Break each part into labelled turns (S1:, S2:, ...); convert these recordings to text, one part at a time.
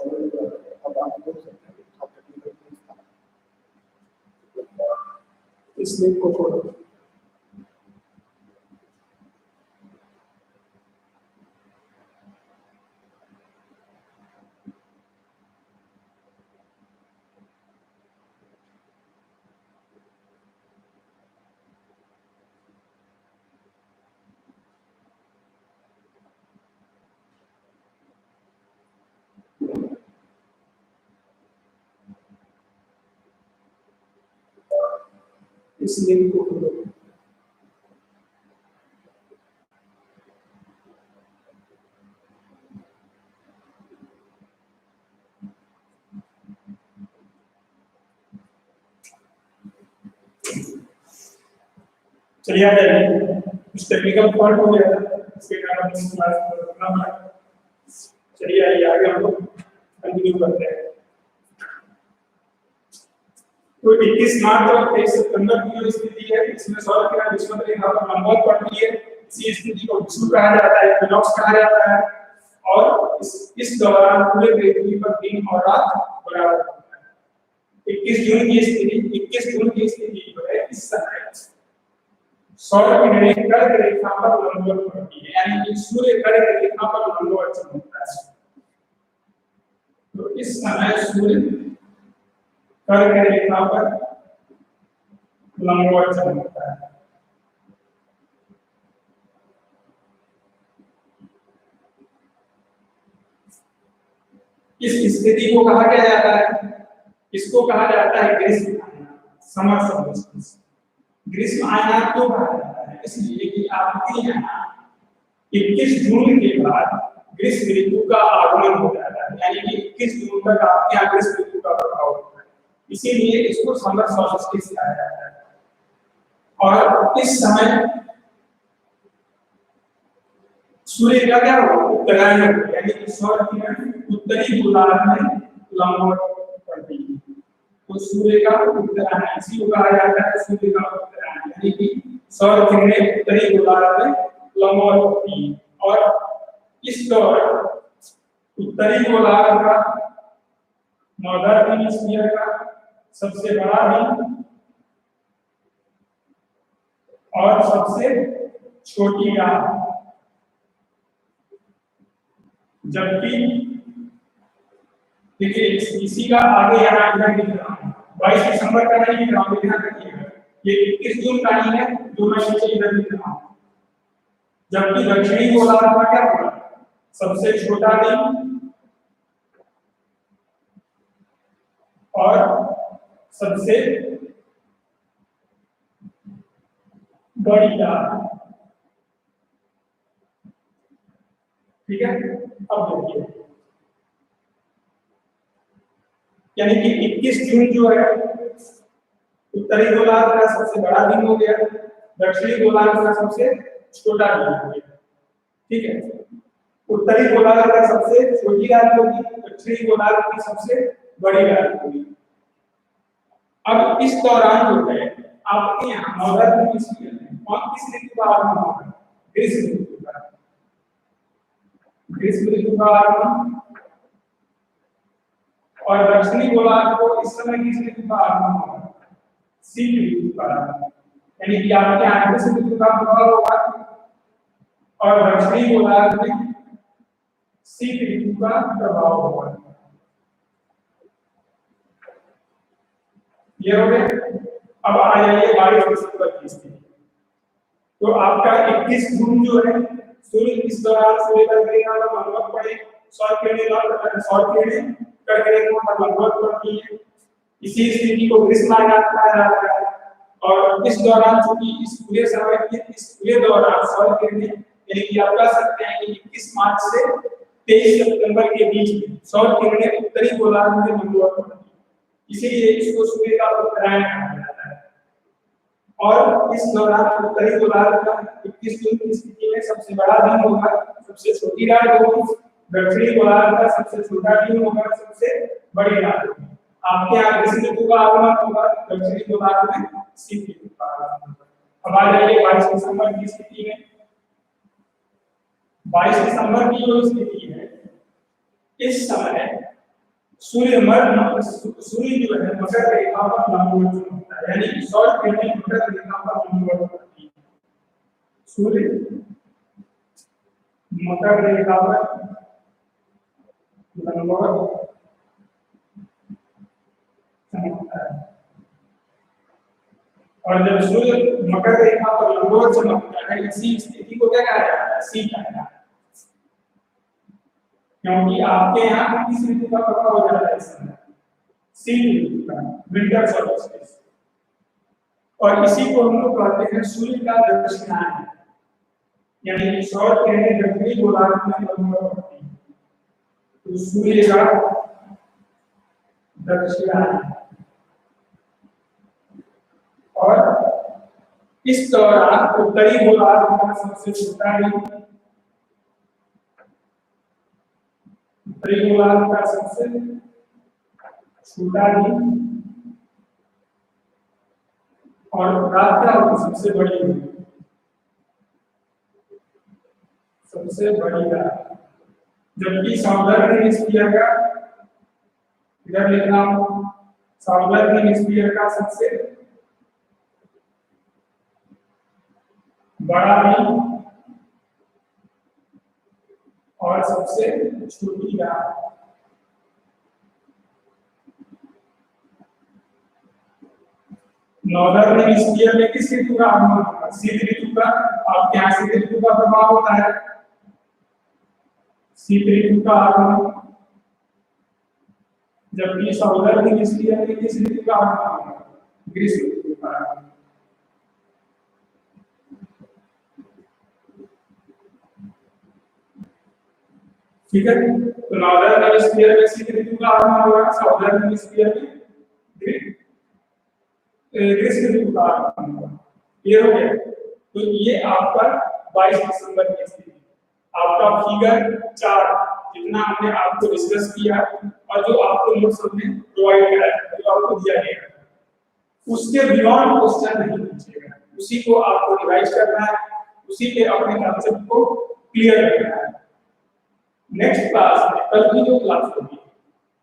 S1: अब आप बोल सकते हैं इस लिंक को खोलो। इस लिंक को खोलो। चलिए आ जाइए, कुछ टेक्निकल फॉल्ट हो गया था, इसके कारण हम क्लास करना पड़ा। चलिए आइए आगे हम लोग कंटिन्यू करते हैं। तो 21 मार्च और 23 सितंबर की जो स्थिति है, इसमें सौर किरण विषुवत रेखा पर लंबवत पड़ती है। इसी स्थिति को विषुव कहा जाता है, इक्विनॉक्स कहा जाता है, और इस दौरान पूरे पृथ्वी पर दिन और रात बराबर होता है। 21 जून की स्थिति जो है, इस समय सौर किरणें कर्क रेखा पर लंबवत पड़ती है, यानी कि सूर्य कर्क रेखा पर लंबवत चलता है। तो इस समय सूर्य कर्क रेखा पर लंबवत चलता है। इस स्थिति को कहा क्या जाता है? इसको कहा जाता है ग्रीष्म आयनान, समर सॉल्स्टिस। ग्रीष्म आयनान क्यों कहा जाता है? इसलिए कि आपके यहाँ 21 जून के बाद ग्रीष्म ऋतु का आगमन हो जाता है, यानी कि 21 जून तक आपके यहाँ ग्रीष्म ऋतु का प्रभाव होता है, इसीलिए इसको समर सॉल्स्टिस कहा जाता है। और इस समय सूर्य का क्या होगा? उत्तरायण, यानी कि सौर किरण उत्तरी गोलार्ध में लंबवत पड़ती है, तो सूर्य का उत्तरायण, इसी को कहा जाता है सूर्य का उत्तरायण, यानी कि सौर किरणें उत्तरी गोलार्ध में लंबवत होती है। और इस दौरान उत्तरी गोलार्ध का नॉर्दर्न हेमिस्फीयर का सबसे बड़ा दिन और सबसे छोटी रात, जबकि देखिए इसी का आगे यहाँ इधर लिख रहा हूँ, 22 दिसंबर का नहीं लिख रहा हूँ, ध्यान रखिएगा, ये 21 जून का ही है जो मैं नीचे इधर लिख रहा हूँ। जबकि दक्षिणी गोलार्ध का क्या होगा? सबसे छोटा दिन और सबसे बड़ी रात, ठीक है। अब देखिए, यानी कि 21 जून जो है उत्तरी गोलार्ध का सबसे बड़ा दिन हो गया, दक्षिणी गोलार्ध का सबसे छोटा दिन हो गया, ठीक है। उत्तरी गोलार्ध का सबसे छोटी रात होगी, दक्षिणी गोलार्ध की सबसे बड़ी रात होगी। अब इस दौरान जो है आपके यहाँ नॉर्दर्न हेमिस्फीयर में कौन किस ऋतु का आगमन होगा? ग्रीष्म ऋतु का। ग्रीष्म ऋतु का आगमन, और दक्षिणी गोलार्ध को इस समय किस ऋतु का आगमन होगा? शीत ऋतु का, यानी कि आपके यहाँ ग्रीष्म ऋतु का प्रभाव होगा और दक्षिणी गोलार्ध में शीत ऋतु का प्रभाव होगा। ये हो गया। अब आ जाइए 22 दिसंबर की स्थिति। तो आपका 21 जून जो है सूर्य इस दौरान सूर्य का रेखा पर लंबवत पड़े, सौर किरणें कर्क रेखा पर लंबवत पड़ती है, इसी स्थिति को ग्रीष्म आयनान कहा जाता है। और इस दौरान चूंकि इस पूरे दौरान सौर किरणें, यानी कि आप कह सकते हैं कि 21 मार्च से 23 सितंबर के बीच में सौर किरणें उत्तरी गोलार्ध में लंबवत पड़ती है, इसीलिए इसको सूर्य का उत्तरायण कहा जाता है। और इस दौरान उत्तरी गोलार्ध का 21 जून की स्थिति में सबसे बड़ा दिन होगा, सबसे छोटी रात होगी, दक्षिणी गोलार्ध का सबसे छोटा दिन होगा, सबसे बड़ी रात होगी। आपके यहाँ ग्रीष्म ऋतु का आगमन होगा, दक्षिणी गोलार्ध में शीत ऋतु का आगमन होगा। अब आ जाइए 22 दिसंबर की स्थिति में। 22 दिसंबर की जो स्थिति है, इस समय सूर्य जो है मकर रेखा पर लंबवत होता है, यानी सौर किरणें मकर रेखा पर लंबवत होती है। सूर्य मकर रेखा पर लंबवत चमकता है, और जब सूर्य मकर रेखा पर लंबवत चमकता है, इसी स्थिति को क्या कहा जाता है? सी कहा जाता है। क्योंकि आपके यहाँ किस ऋतु का प्रभाव हो जाता है इस समय? शीत ऋतु का, विंटर सोल्स्टिस। और इसी को हम लोग कहते हैं सूर्य का दक्षिणायन, यानी सौर किरणें दक्षिणी गोलार्ध में लंबवत होती हैं, तो सूर्य का दक्षिणायन। और इस दौरान उत्तरी गोलार्ध का सबसे छोटा दिन, उत्तरी गोलार्ध का सबसे छोटा दिन, और रात का सबसे बड़ी दिन, सबसे बड़ी रात। जबकि साउदर्न हेमिस्फीयर का, इधर लिखना हूं, साउदर्न हेमिस्फीयर का सबसे बड़ा दिन और सबसे छोटी रात। नॉर्दर्न हेमिस्फीयर में किस ऋतु का आगमन होगा? शीत ऋतु का। आपके यहाँ शीत ऋतु का प्रभाव होता है, शीत ऋतु का आगमन। जबकि साउदर्न हेमिस्फीयर में किस ऋतु का आगमन होगा? ग्रीष्म ऋतु का आगमन। ठीक है, तो नॉर्दर्न हेमिस्फीयर में शीत ऋतु का आगमन होगा, साउदर्न हेमिस्फीयर में ग्रीष्म ऋतु का आगमन होगा। क्लियर हो गया? तो ये आपका 22 दिसंबर की स्थिति, आपका फिगर 4 जितना हमने आपको डिस्कस किया और जो आपको नोट्स में प्रोवाइड किया है, जो आपको दिया गया है, उसके बियॉन्ड क्वेश्चन नहीं पूछेगा, उसी को आपको रिवाइज करना है, उसी के अपने कॉन्सेप्ट को क्लियर करना है। नेक्स्ट क्लास में, कल की जो क्लास होगी,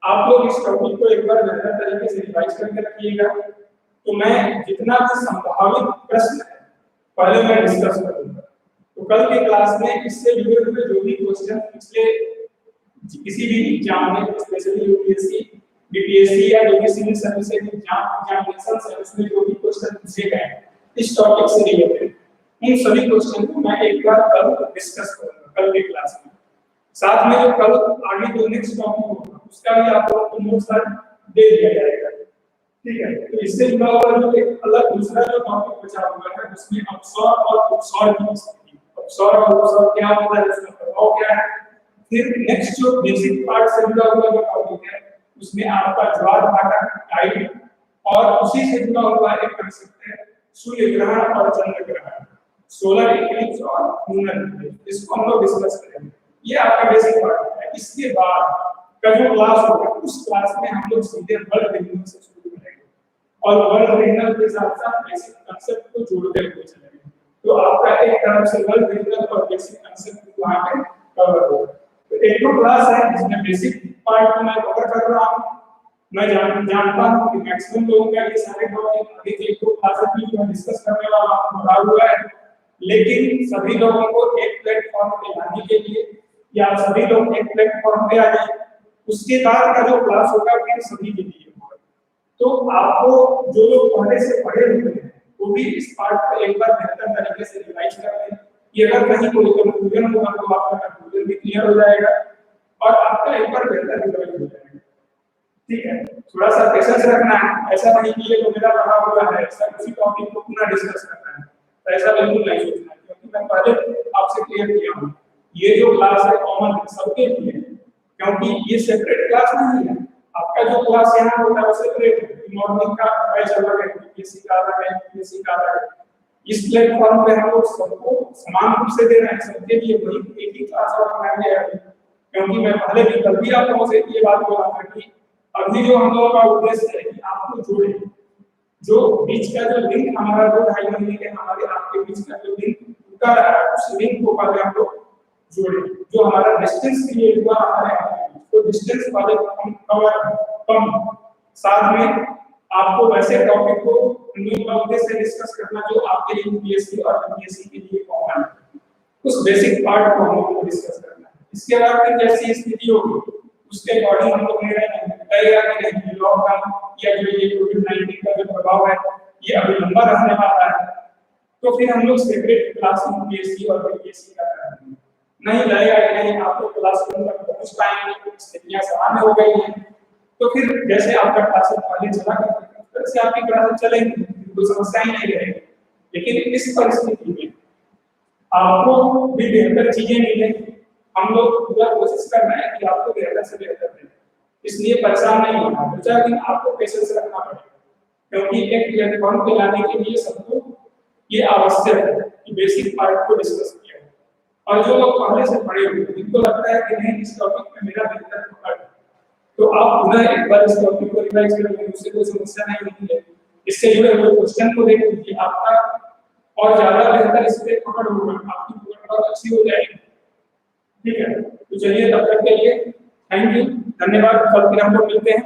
S1: आप लोग इस टॉपिक को एक बार बेहतर तरीके से रिवाइज करके रखिएगा। तो मैं जितना भी संभावित प्रश्न है पहले मैं डिस्कस करूंगा, तो कल के क्लास में इससे जुड़े हुए जो भी क्वेश्चन पिछले किसी भी एग्जाम में, स्पेशली यूपीएससी, बीपीएससी या जो भी सिविल सर्विस एग्जामिनेशन है, उसमें जो भी क्वेश्चन पूछे गए इस टॉपिक से रिलेटेड, इन सभी क्वेश्चन को मैं एक बार कल डिस्कस करूंगा कल के क्लास में। साथ में जो कल आगे जो नेक्स्ट टॉपिक होगा उसका भी आप लोगों को नोट्स दे दिया जाएगा। ठीक है, तो इससे जुड़ा हुआ जो एक अलग दूसरा जो टॉपिक बचा हुआ है उसमें अपसौर और उपसौर की स्थिति, अपसौर और उपसौर क्या होता है, इसका प्रभाव क्या है। फिर नेक्स्ट जो बेसिक पार्ट से जुड़ा हुआ जो टॉपिक है उसमें आपका ज्वार भाटा, टाइड, और उसी से जुड़ा हुआ एक कंसेप्ट है सूर्य ग्रहण और चंद्र ग्रहण, सोलर इक्लिप्स और लूनर इक्लिप्स, इसको हम लोग डिस्कस करेंगे। ये आपका बेसिक पार्ट है। इसके बाद का जो क्लास होगा उस क्लास में हम लोग सीधे वर्ल्ड रीजनल से शुरू करेंगे और वर्ल्ड रीजनल के साथ साथ बेसिक कांसेप्ट को जोड़ते हुए चलेंगे। तो आपका एक तरफ से वर्ल्ड रीजनल और बेसिक कांसेप्ट वहां पे कवर होगा। तो एक तो क्लास है जिसमें बेसिक पार्ट को मैं कवर कर रहा हूं। मैं जानता हूं कि मैक्सिमम लोगों का ये सारे टॉपिक अभी के एक क्लास में डिस्कस करने वाला बना हुआ है, लेकिन सभी लोगों को एक प्लेटफॉर्म पे लाने के लिए या सभी लोग एक प्लेटफॉर्म पे आ जाए, उसके बाद का जो क्लास होगा फिर सभी के लिए होगा। तो आपको जो लोग पहले से पढ़े हुए हैं वो भी इस पार्ट को एक बार बेहतर तरीके से रिवाइज कर लें कि अगर कहीं कोई कंफ्यूजन होगा तो आपका कंफ्यूजन भी क्लियर हो जाएगा और आपका एक बार बेहतर रिवाइज हो जाएगा। ठीक है, थोड़ा सा पेशेंस रखना है, ऐसा नहीं कि ये तो मेरा पढ़ा हुआ है सब उसी टॉपिक को पूरा डिस्कस करना है, ऐसा बिल्कुल नहीं सोचना, क्योंकि मैं पहले आपसे क्लियर किया हूं ये जो क्लास है कॉमन सबके लिए, क्योंकि ये सेपरेट क्लास नहीं है। आपका जो क्लास यहाँ होता है वो सेपरेट है, मॉर्निंग का बैच अलग है, यूपीएससी का अलग है, यूपीएससी का अलग है। इस प्लेटफॉर्म पे हम लोग सबको समान रूप से दे रहे हैं, सबके लिए वही एक ही क्लास बनाएंगे। क्योंकि मैं पहले भी कल भी आप लोगों से ये बात बोला था कि अभी जो हम लोगों का उद्देश्य है कि आपको जोड़े, जो बीच का जो लिंक हमारा 2-2.5 महीने के हमारे आपके बीच का जो लिंक टूटा है उस लिंक को पहले हम लोग जोड़े, जो हमारा डिस्टेंस क्रिएट हुआ हमारे को डिस्टेंस वाले कवर कम, साथ में आपको वैसे टॉपिक को न्यू टॉपिक से डिस्कस करना जो आपके लिए यूपीएससी और यूपीएससी के लिए कॉमन है, उस बेसिक पार्ट को हम लोग को डिस्कस करना है। इसके बाद फिर जैसी स्थिति होगी उसके अकॉर्डिंग हम लोग निर्णय करेगा कि नहीं लॉकडाउन या जो ये कोविड-19 का जो प्रभाव है ये अभी लंबा रहने वाला है, तो फिर हम लोग सेपरेट क्लास यूपीएससी और बीपीएससी का करेंगे। नहीं लगेगा कि नहीं आप लोग क्लासरूम तक पहुंच पाएंगे, स्थितियां सामान्य हो गई हैं, तो फिर जैसे आपका क्लास पहले चला करता था वैसे आपकी क्लास चलेंगी, कोई समस्या ही नहीं रहेगी। लेकिन इस परिस्थिति में आपको भी बेहतर चीजें मिलें, हम लोग पूरा कोशिश कर रहे हैं कि आपको बेहतर से बेहतर दें, इसलिए परेशान नहीं होना है, लेकिन आपको पेशेंस रखना पड़ेगा, क्योंकि एक प्लेटफॉर्म पे लाने के लिए सबको ये आवश्यक है कि बेसिक पार्ट को डिस्कस किया जाए। और जो लोग पहले से पढ़े हुए हैं जिनको लगता है कि नहीं इस टॉपिक में मेरा बेहतर पकड़ है, तो आप पुनः एक बार इस टॉपिक को रिवाइज कर लेंगे, उससे कोई समस्या नहीं होती है। इससे जुड़े हुए क्वेश्चन को देख लीजिए, आपका और ज्यादा बेहतर इस पे पकड़ होगा, आपकी पकड़ बहुत अच्छी हो जाएगी। ठीक है, तो चलिए तब तक के लिए थैंक यू, धन्यवाद। कल फिर हम लोग मिलते हैं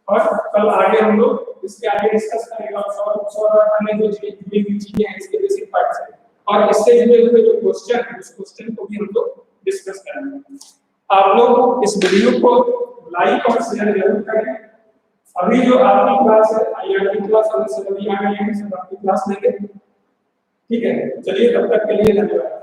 S1: और कल आगे हम लोग इसके आगे डिस्कस करेंगे और अन्य जो जुड़ी हुई चीजें हैं इसके बेसिक पार्ट से, और इससे जुड़े हुए जो क्वेश्चन है उस क्वेश्चन को भी हम लोग डिस्कस करेंगे। आप लोग इस वीडियो को लाइक और शेयर जरूर करें। अभी जो आपकी क्लास है आईआईटी क्लास वाले सभी आ गए हैं, सब आपकी क्लास लेंगे। ठीक है, चलिए तब तक के लिए धन्यवाद।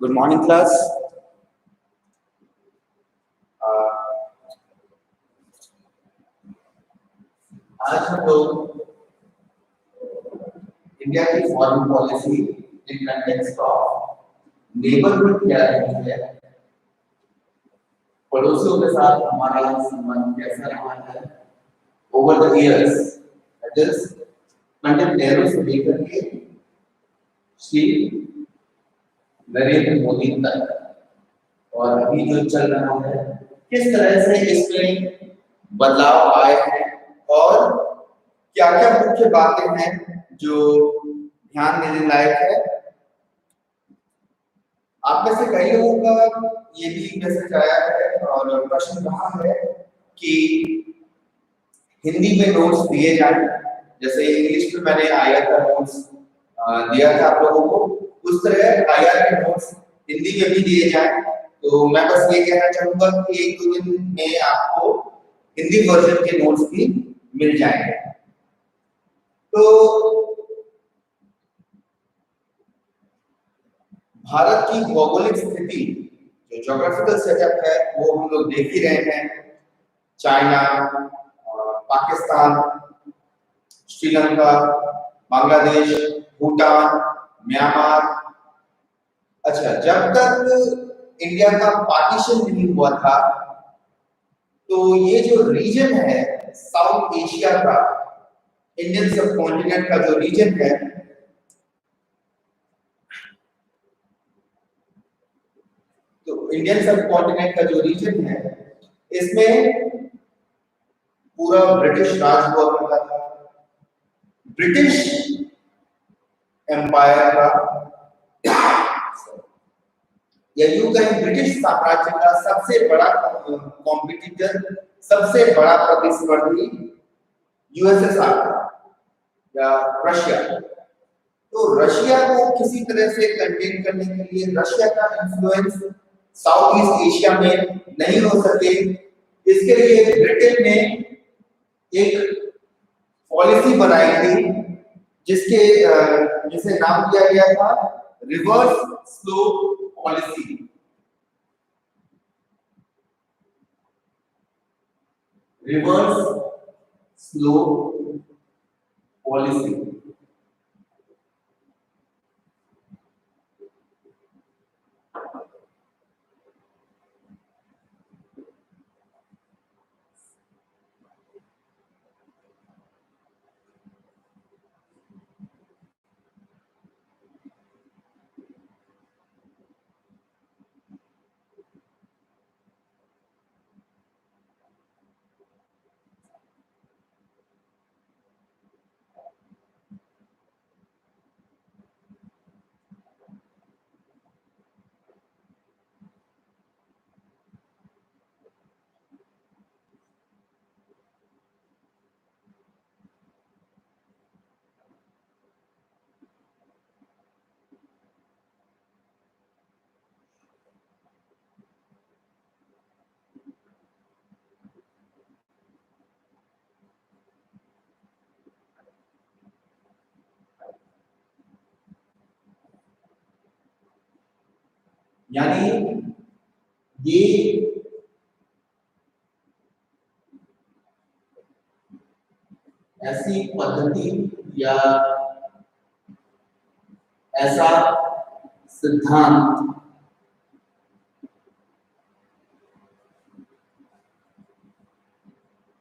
S2: Good morning class. आज हम लोग इंडिया की foreign policy in context of neighbourhood क्या रही है, पड़ोसियों के साथ हमारा संबंध कैसा रहा है over the years, that is Pandit Nehru से लेकर के श्री नरेंद्र मोदी तक, और अभी जो चल रहा है किस तरह से इसमें बदलाव आए हैं और क्या क्या मुख्य बातें हैं जो ध्यान देने लायक है। आप में से कई लोगों का ये भी मैसेज आया है और प्रश्न रहा है कि हिंदी में नोट्स दिए जाए, जैसे इंग्लिश में मैंने आईआर का नोट्स दिया था आप लोगों को, उस तरह आईआर के नोट्स हिंदी में भी दिए जाए। तो मैं बस ये कहना चाहूंगा कि एक दो दिन में आपको हिंदी वर्जन के नोट्स भी मिल जाएंगे। तो भारत की भौगोलिक स्थिति, जो ज्योग्राफिकल सेटअप है, वो हम लोग देख ही रहे हैं। China, Pakistan, Sri Lanka, Bangladesh, Bhutan, Myanmar. अच्छा, जब तक इंडिया का पार्टीशन नहीं हुआ था तो ये जो रीजन है साउथ एशिया का, इंडियन सब कॉन्टिनेंट का जो रीजन है, तो इंडियन सब कॉन्टिनेंट का जो रीजन है इसमें पूरा ब्रिटिश राज हुआ करता था। ब्रिटिश एम्पायर का या यूं कहें ब्रिटिश साम्राज्य का सबसे बड़ा कॉम्पिटिटर, सबसे बड़ा प्रतिस्पर्धी यूएसएसआर या रशिया। तो रशिया को किसी तरह से कंटेन करने के लिए रशिया का इन्फ्लुएंस साउथ ईस्ट एशिया में नहीं हो सके, इसके लिए ब्रिटेन ने एक पॉलिसी बनाई थी जिसे नाम दिया गया था reverse slope policy. Reverse slope policy यानी ये ऐसी पद्धति या ऐसा सिद्धांत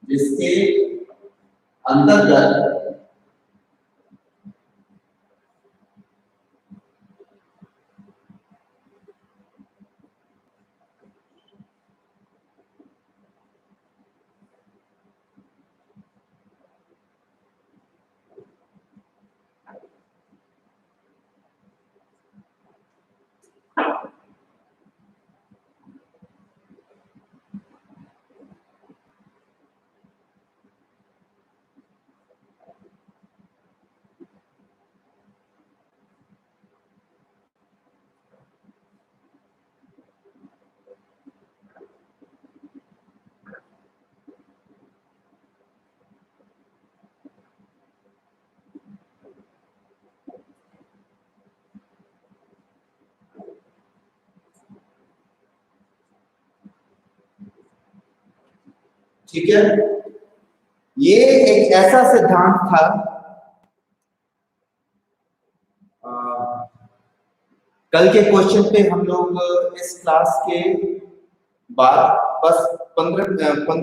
S2: जिसके अंतर्गत ठीक है, ये एक ऐसा सिद्धांत था कल के क्वेश्चन पे हम लोग इस क्लास के बाद बस 15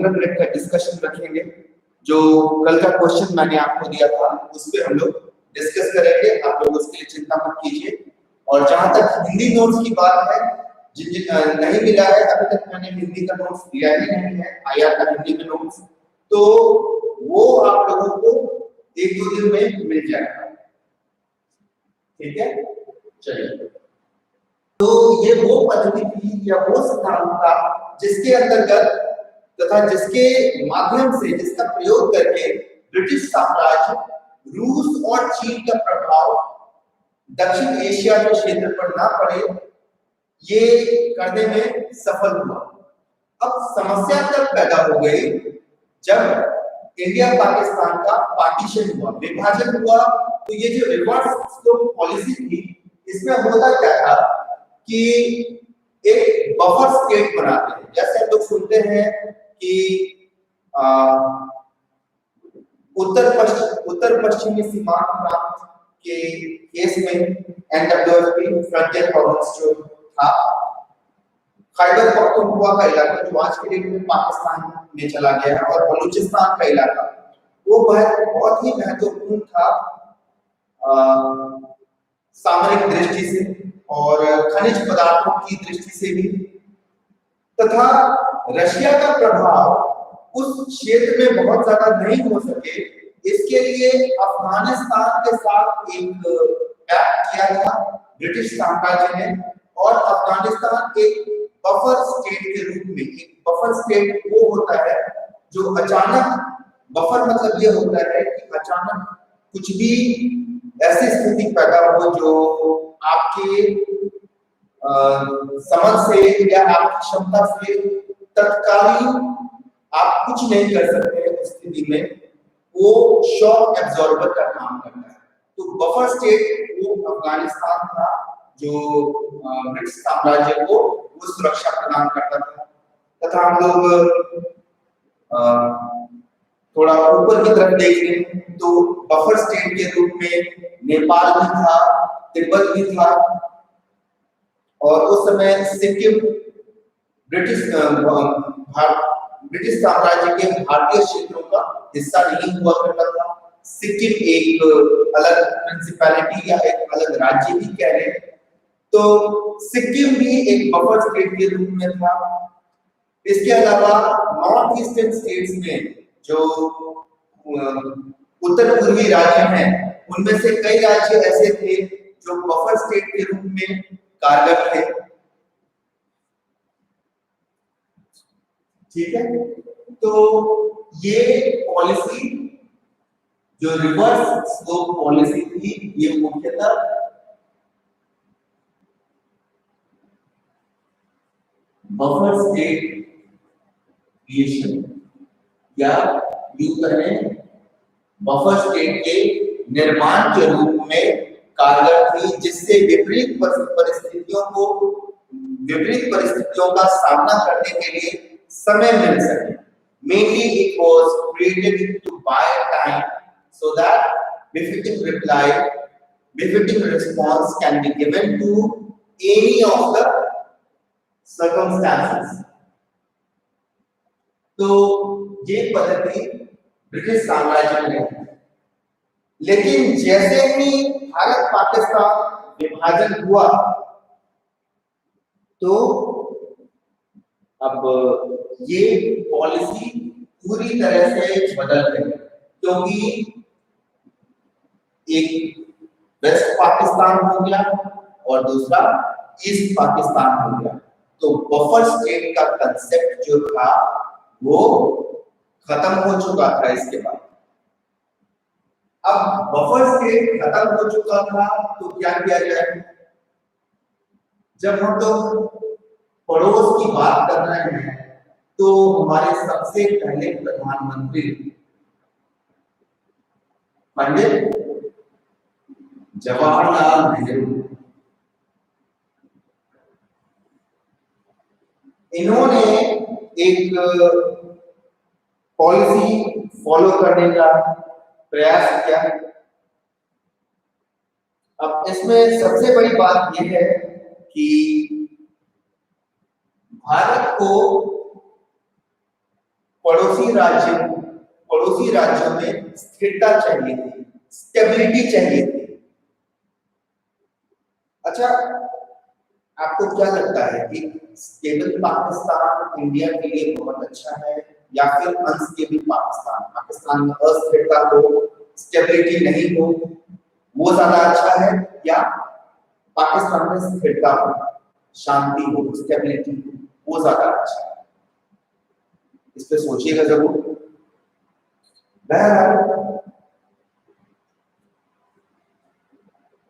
S2: मिनट का डिस्कशन रखेंगे। जो कल का क्वेश्चन मैंने आपको दिया था उस पे हम लोग डिस्कस करेंगे, आप लोग उसके लिए चिंता मत कीजिए। और जहां तक हिंदी नोट्स की बात है, जिन जिन नहीं मिला है अभी तक, मैंने हिंदी का नोट्स दिया ही नहीं है, आया था हिंदी में नोट्स, तो वो आप लोगों को 1-2 दिन में मिल जाएगा। ठीक है, चलिए। तो ये वो पद्धति थी या वो सिद्धांत था जिसके अंतर्गत तथा जिसके माध्यम से, जिसका प्रयोग करके ब्रिटिश साम्राज्य रूस और चीन का प्रभाव दक्षिण एशिया के क्षेत्र पर ना पड़े, ये करने में सफल हुआ। अब समस्या तब पैदा हो गई जब इंडिया पाकिस्तान का पार्टीशन हुआ, विभाजन हुआ। तो ये जो रिवर्स पॉलिसी थी, इसमें होता क्या था कि एक बफर स्टेट बनाते हैं। जैसे हम लोग सुनते हैं कि उत्तर पश्चिमी सीमांत प्रांत के केस में एनडब्ल्यूएफपी फ्रंटियर प्रोविंस जो था, खैबर पख्तूनख्वा का इलाका जो आज के डेट में पाकिस्तान में चला गया है, और बलूचिस्तान का इलाका, वो बहुत ही महत्वपूर्ण था सामरिक दृष्टि से और खनिज पदार्थों की दृष्टि से भी। तथा रशिया का प्रभाव उस क्षेत्र में बहुत ज्यादा नहीं हो सके, इसके लिए अफगानिस्तान के साथ एक पैक्ट किया था ब्रिटिश साम्राज्य ने। और अफगानिस्तान एक बफर स्टेट के रूप में, एक बफर स्टेट वो होता है जो अचानक, बफर मतलब ये होता है कि अचानक कुछ भी ऐसी स्थिति पैदा हो जो आपके समझ से या आपकी क्षमता से तत्कालीन आप कुछ नहीं कर सकते उस स्थिति में, वो शॉक एब्जॉर्बर का काम करता है। तो बफर स्टेट वो अफगानिस्तान था जो ब्रिटिश साम्राज्य को वो सुरक्षा प्रदान करता था। तथा हम लोग थोड़ा ऊपर की तरफ देख लें तो बफर स्टेट के रूप में नेपाल भी था, तिब्बत भी था, और उस समय सिक्किम ब्रिटिश साम्राज्य के भारतीय क्षेत्रों का हिस्सा नहीं हुआ करता था। सिक्किम एक अलग प्रिंसिपैलिटी या एक अलग राज्य भी कह रहे हैं, तो सिक्किम भी एक बफर स्टेट के रूप में था। इसके अलावा नॉर्थ ईस्टर्न स्टेट्स में जो उत्तर पूर्वी राज्य हैं, उनमें से कई राज्य ऐसे थे जो बफर स्टेट के रूप में कारगर थे। ठीक है, तो ये पॉलिसी जो रिवर्स स्लोप पॉलिसी थी, ये मुख्यतः बफर स्टेट क्रिएशन या यूं कहें बफर स्टेट के निर्माण के रूप में कारगर थी, जिससे विपरीत परिस्थितियों का सामना करने के लिए समय मिल सके। Mainly it was created to buy time so that befitting response can be given to any of the circumstances। तो ये पद्धति ब्रिटिश साम्राज्य में है, लेकिन जैसे ही भारत पाकिस्तान विभाजन हुआ तो अब ये पॉलिसी पूरी तरह से बदल गई, क्योंकि एक वेस्ट पाकिस्तान हो गया और दूसरा ईस्ट पाकिस्तान हो गया। तो बफर स्टेट का कंसेप्ट जो था वो खत्म हो चुका था इसके बाद। अब बफर स्टेट खत्म हो चुका था तो क्या किया जाए? जब हम लोग पड़ोस की बात कर रहे हैं तो हमारे सबसे पहले प्रधानमंत्री पंडित जवाहरलाल नेहरू, इन्होंने एक पॉलिसी फॉलो करने का प्रयास किया। अब इसमें सबसे बड़ी बात यह है कि भारत को पड़ोसी राज्यों में स्थिरता चाहिए थी, स्टेबिलिटी चाहिए थी। अच्छा, आपको क्या लगता है कि स्टेबल पाकिस्तान इंडिया के लिए बहुत अच्छा है या फिर अनस्टेबल पाकिस्तान, पाकिस्तान में अस्थिरता हो, स्टेबिलिटी नहीं हो, वो ज्यादा अच्छा है, या पाकिस्तान में स्थिरता हो, शांति हो, स्टेबिलिटी हो, वो ज्यादा अच्छा है? इस पे सोचिएगा जरूर। बहरहाल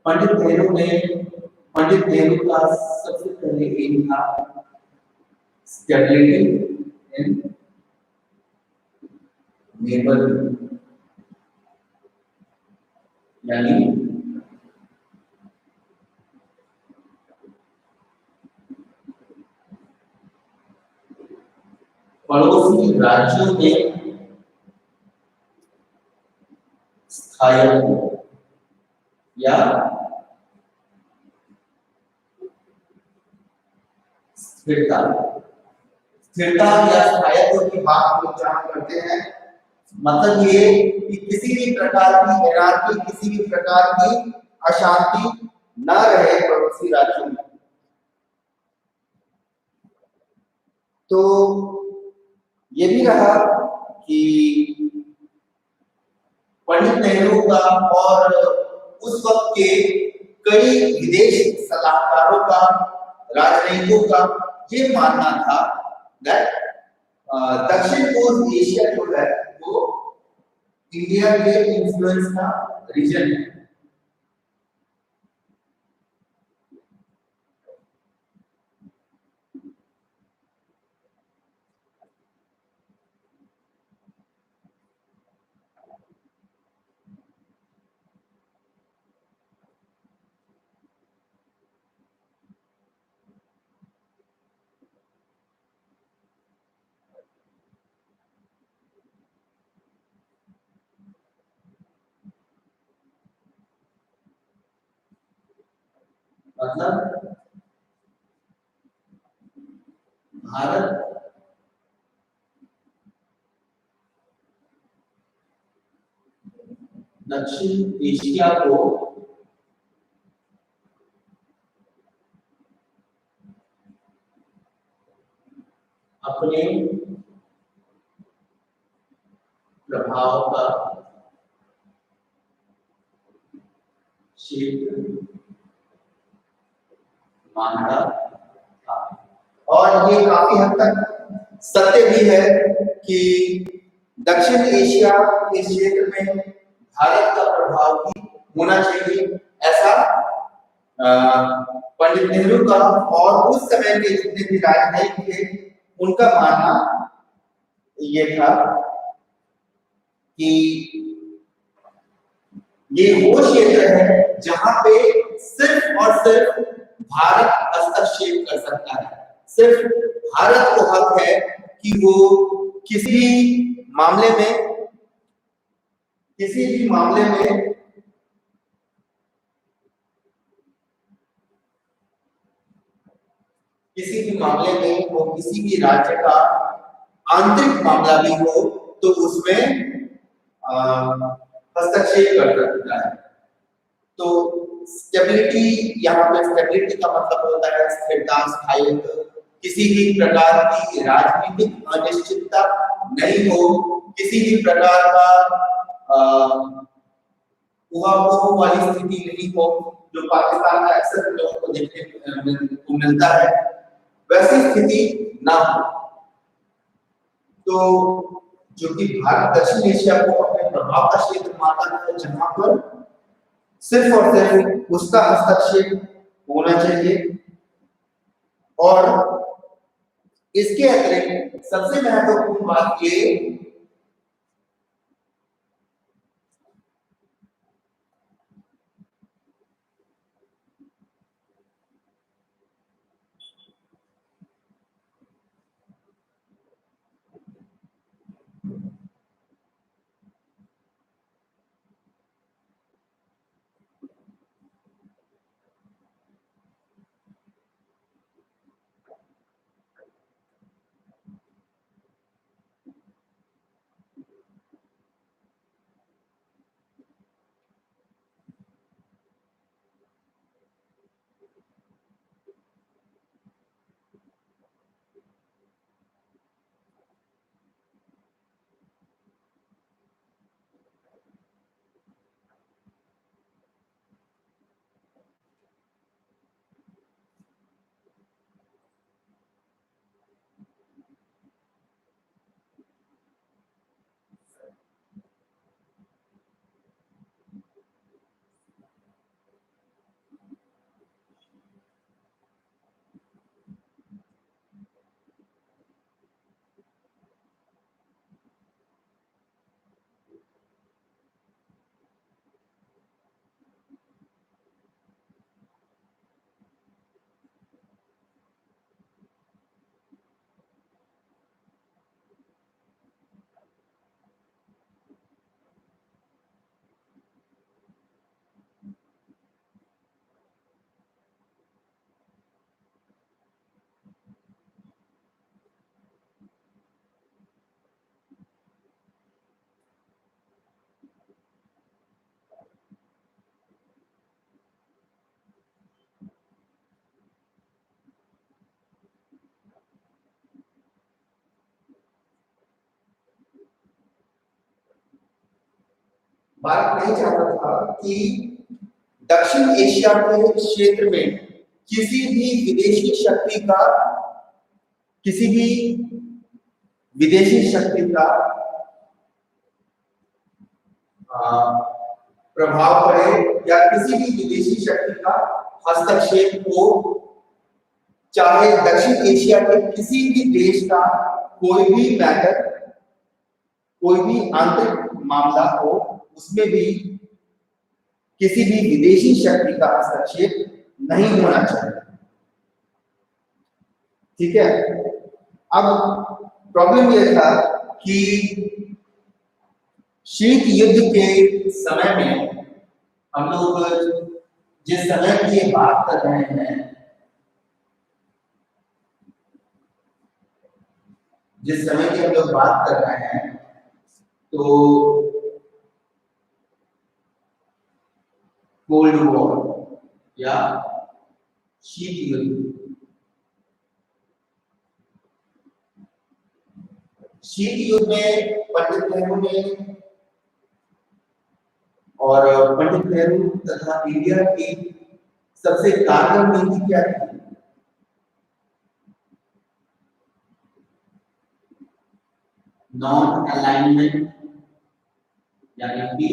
S2: पंडित नेहरू का सबसे पहले एम था स्टेबिलिटी इन नेबरहुड, यानी पड़ोसी राज्यों में स्थायित्व या स्थिरता। स्थिरता या स्थायित्व की बात हम लोग जहां करते हैं, मतलब ये कि किसी भी प्रकार की हैरानी, किसी भी प्रकार की अशांति न रहे पड़ोसी राज्यों में। तो ये भी रहा कि पंडित नेहरू का और उस वक्त के कई विदेश सलाहकारों का, राजनयिकों का ये मानना था दैट दक्षिण पूर्व एशिया जो है वो इंडिया के इन्फ्लुएंस का रीजन है। मतलब भारत दक्षिण एशिया को अपने प्रभाव का क्षेत्र मानता था। और ये काफी हद तक सत्य भी है कि दक्षिण एशिया के क्षेत्र में भारत का प्रभाव भी होना चाहिए, ऐसा पंडित नेहरू का और उस समय के जितने भी राजनयिक थे उनका मानना ये था कि ये वो क्षेत्र है जहां पे सिर्फ और सिर्फ भारत हस्तक्षेप कर सकता है। सिर्फ भारत को हक है कि वो किसी भी मामले में किसी भी मामले में किसी भी मामले में वो किसी भी राज्य का आंतरिक मामला भी हो तो उसमें हस्तक्षेप कर सकता है। तो स्टेबिलिटी, यहाँ पे स्टेबिलिटी का मतलब होता है स्थिरता, स्थायित्व, किसी भी प्रकार की राजनीतिक अनिश्चितता नहीं हो, किसी भी प्रकार का उहापोह वाली स्थिति नहीं हो जो पाकिस्तान में अक्सर लोगों को देखने को मिलता है, वैसी स्थिति ना हो। तो जो कि भारत दक्षिण एशिया को अपने प्रभाव का क्षेत्र मानता है, जहां पर सिर्फ और सिर्फ उसका हस्तक्षेप होना चाहिए। और इसके अतिरिक्त सबसे महत्वपूर्ण बात ये भारत नहीं चाहता था कि दक्षिण एशिया के क्षेत्र में किसी भी विदेशी शक्ति का किसी भी विदेशी शक्ति का प्रभाव पड़े या किसी भी विदेशी शक्ति का हस्तक्षेप हो, चाहे दक्षिण एशिया के किसी भी देश का कोई भी मैटर, कोई भी आंतरिक मामला हो, उसमें भी किसी भी विदेशी शक्ति का हस्तक्षेप नहीं होना चाहिए। ठीक है। अब प्रॉब्लम यह था कि शीत युद्ध के समय में हम लोग जिस समय की बात कर रहे हैं, जिस समय की हम लोग बात कर रहे हैं, तो कोल्ड वॉर या शीत युद्ध। शीत युद्ध में पंडित नेहरू ने और पंडित नेहरू तथा इंडिया की सबसे कारगर नीति क्या थी? नॉन अलाइनमेंट, यानी कि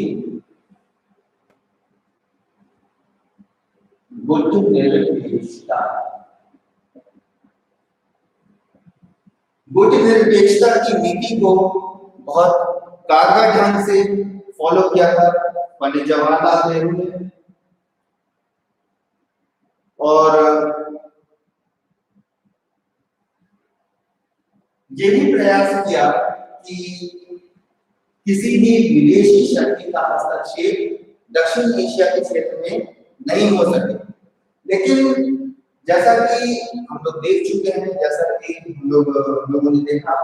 S2: गुट निरपेक्षता। गुट निरपेक्षता की नीति को बहुत कारगर ढंग से फॉलो किया था पंडित जवाहरलाल नेहरू ने, और ये भी प्रयास किया कि किसी भी विदेशी शक्ति का हस्तक्षेप दक्षिण एशिया के क्षेत्र में नहीं हो सके। लेकिन जैसा कि हम लोग देख चुके हैं, जैसा कि हम लोगों ने देखा,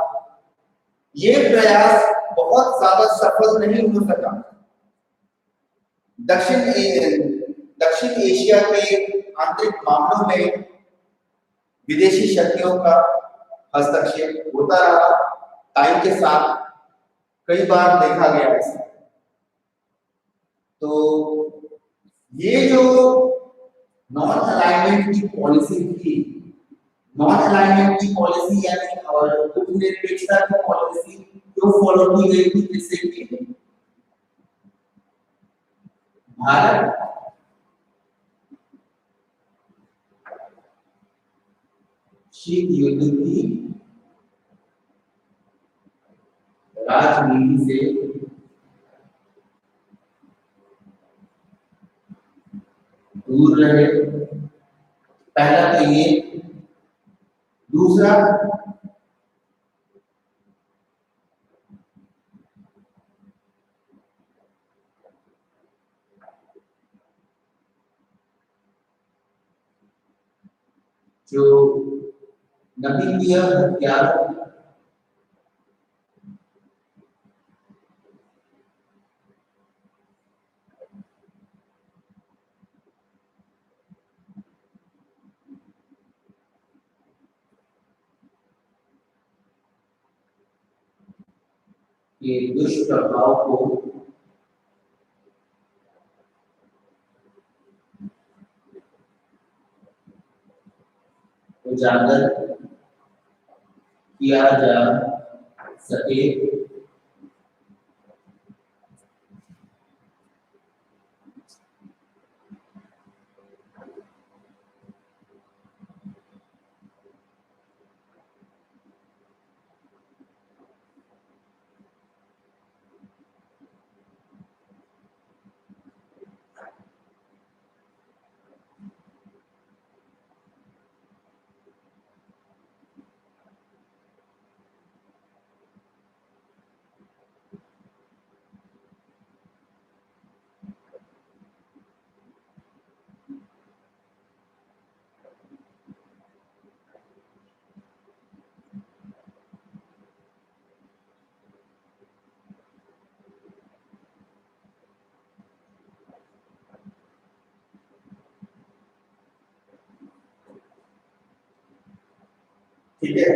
S2: ये प्रयास बहुत ज्यादा सफल नहीं हो सका। दक्षिण एशिया के आंतरिक मामलों में विदेशी शक्तियों का हस्तक्षेप होता रहा। टाइम के साथ कई बार देखा गया ऐसा। तो ये जो नॉन अलाइनमेंट की पॉलिसी थी, नॉन अलाइनमेंट की पॉलिसी यानी और गुट निरपेक्षता की पॉलिसी जो फॉलो की गई थी, जिससे कि भारत शीत युद्ध की राजनीति से दूर रहे। पहला तो ये। दूसरा, जो नवीनीय हथियार के दुष्प्रभाव को उजागर किया जा सके, ठीक है।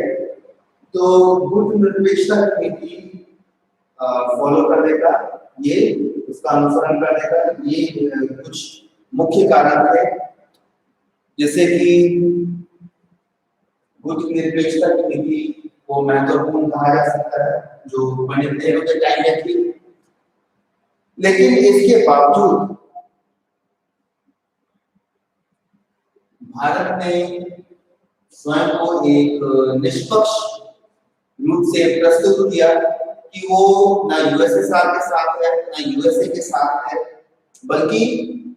S2: तो गुट निरपेक्षता नीति फॉलो करने का ये उसका अनुसरण करने का ये कुछ मुख्य कारण थे, जैसे कि गुटनिरपेक्षता की नीति को महत्वपूर्ण कहा जा सकता है जो पंडित नेहरू के टाइम में थी। लेकिन इसके बावजूद भारत ने स्वयं को एक निष्पक्ष रूप से प्रस्तुत किया कि वो ना यूएसएसआर के साथ है ना यूएसए के साथ है, बल्कि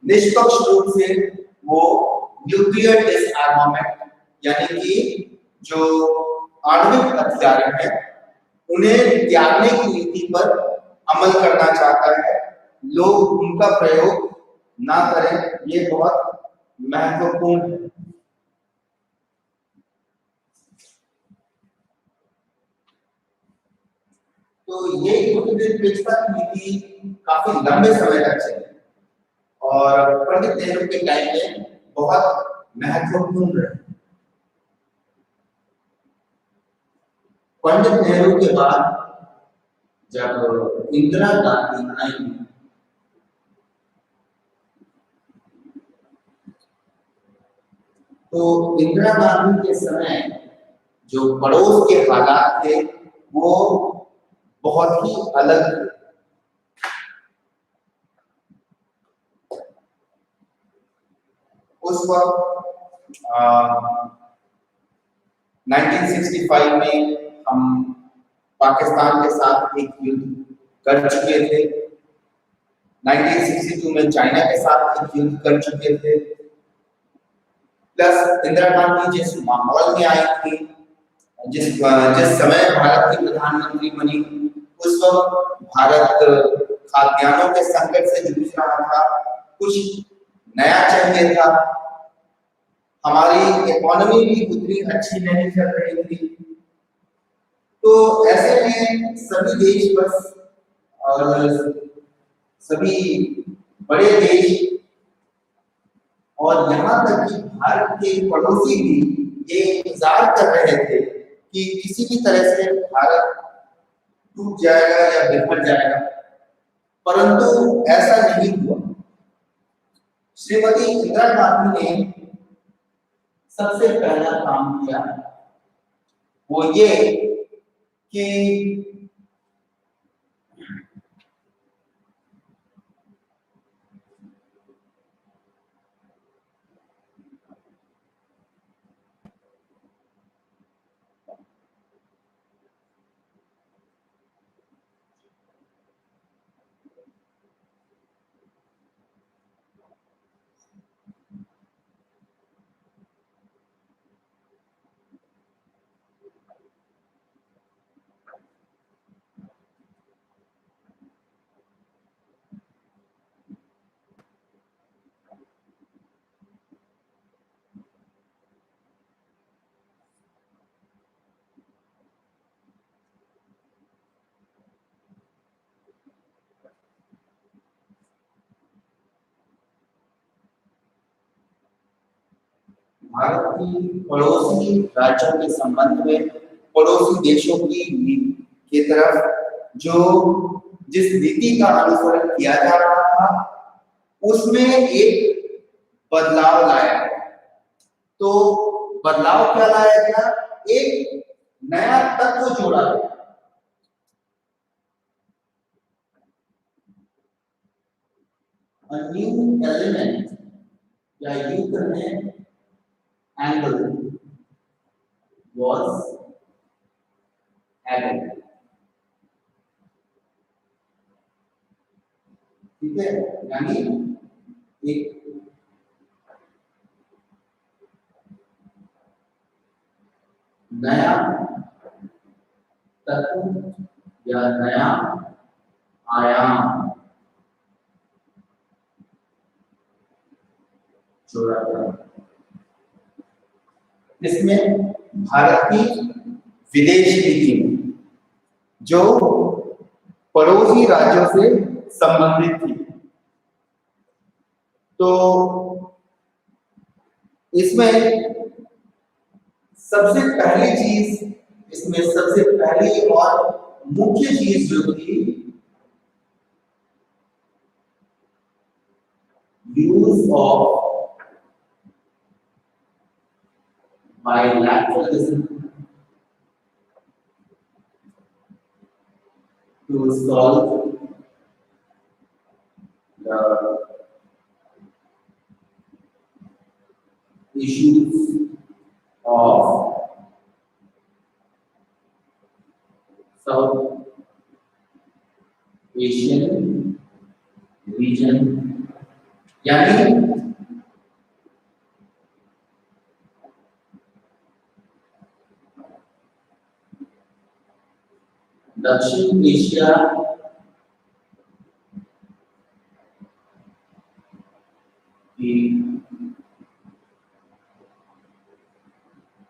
S2: निष्पक्ष रूप से वो न्यूक्लियर डिसआर्मामेंट यानी कि जो आणविक हथियार है उन्हें त्यागने की नीति पर अमल करना चाहता है, लोग उनका प्रयोग ना करें, ये बहुत महत्वपूर्ण है। तो ये गुटनिरपेक्षता की नीति काफी लंबे समय तक चली और पंडित नेहरू के टाइम में बहुत महत्वपूर्ण रही। पंडित नेहरू के बाद जब इंदिरा गांधी आई तो इंदिरा गांधी के समय जो पड़ोस के हालात थे वो बहुत ही अलग थे। उस वक्त 1965 में हम पाकिस्तान के साथ एक युद्ध कर चुके थे, 1962 में चाइना के साथ एक युद्ध कर चुके थे, प्लस इंदिरा गांधी जिस माहौल में आई थी, जिस समय भारत की प्रधानमंत्री बनी, उस वक्त भारत खाद्यान्नों के संकट से जूझ रहा था, कुछ नया चाहिए था, हमारी इकोनॉमी भी उतनी अच्छी नहीं चल रही थी। तो ऐसे में सभी देश बस और सभी बड़े देश और यहाँ तक कि भारत के पड़ोसी भी ये इंतजार कर रहे थे कि किसी भी तरह से भारत टूट जाएगा या बिखर जाएगा, परंतु ऐसा नहीं हुआ। श्रीमती इंदिरा गांधी ने सबसे पहला काम किया वो ये कि भारत की पड़ोसी राज्यों के संबंध में पड़ोसी देशों की नीति की तरफ जो जिस नीति का अनुसरण किया जा रहा था उसमें एक बदलाव लाया गया। तो बदलाव क्या लाया गया? एक नया तत्व जोड़ा गया। A new element या यूं कहें angle was added। ठीक है, यानी एक नया तत्व या नया आयाम जोड़ा गया। इसमें भारत की विदेश नीति जो पड़ोसी राज्यों से संबंधित थी, तो इसमें सबसे पहली चीज, इसमें सबसे पहली और मुख्य चीज जो थी use of bilateralism to solve the issues of South Asian region, यानी दक्षिण एशिया की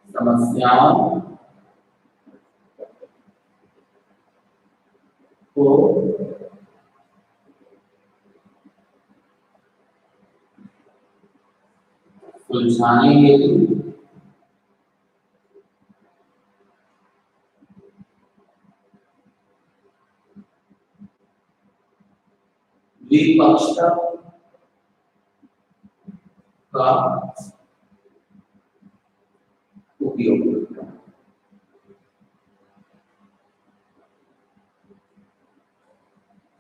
S2: समस्याओं को सुलझाने हेतु द्विपक्षीय का उपयोग।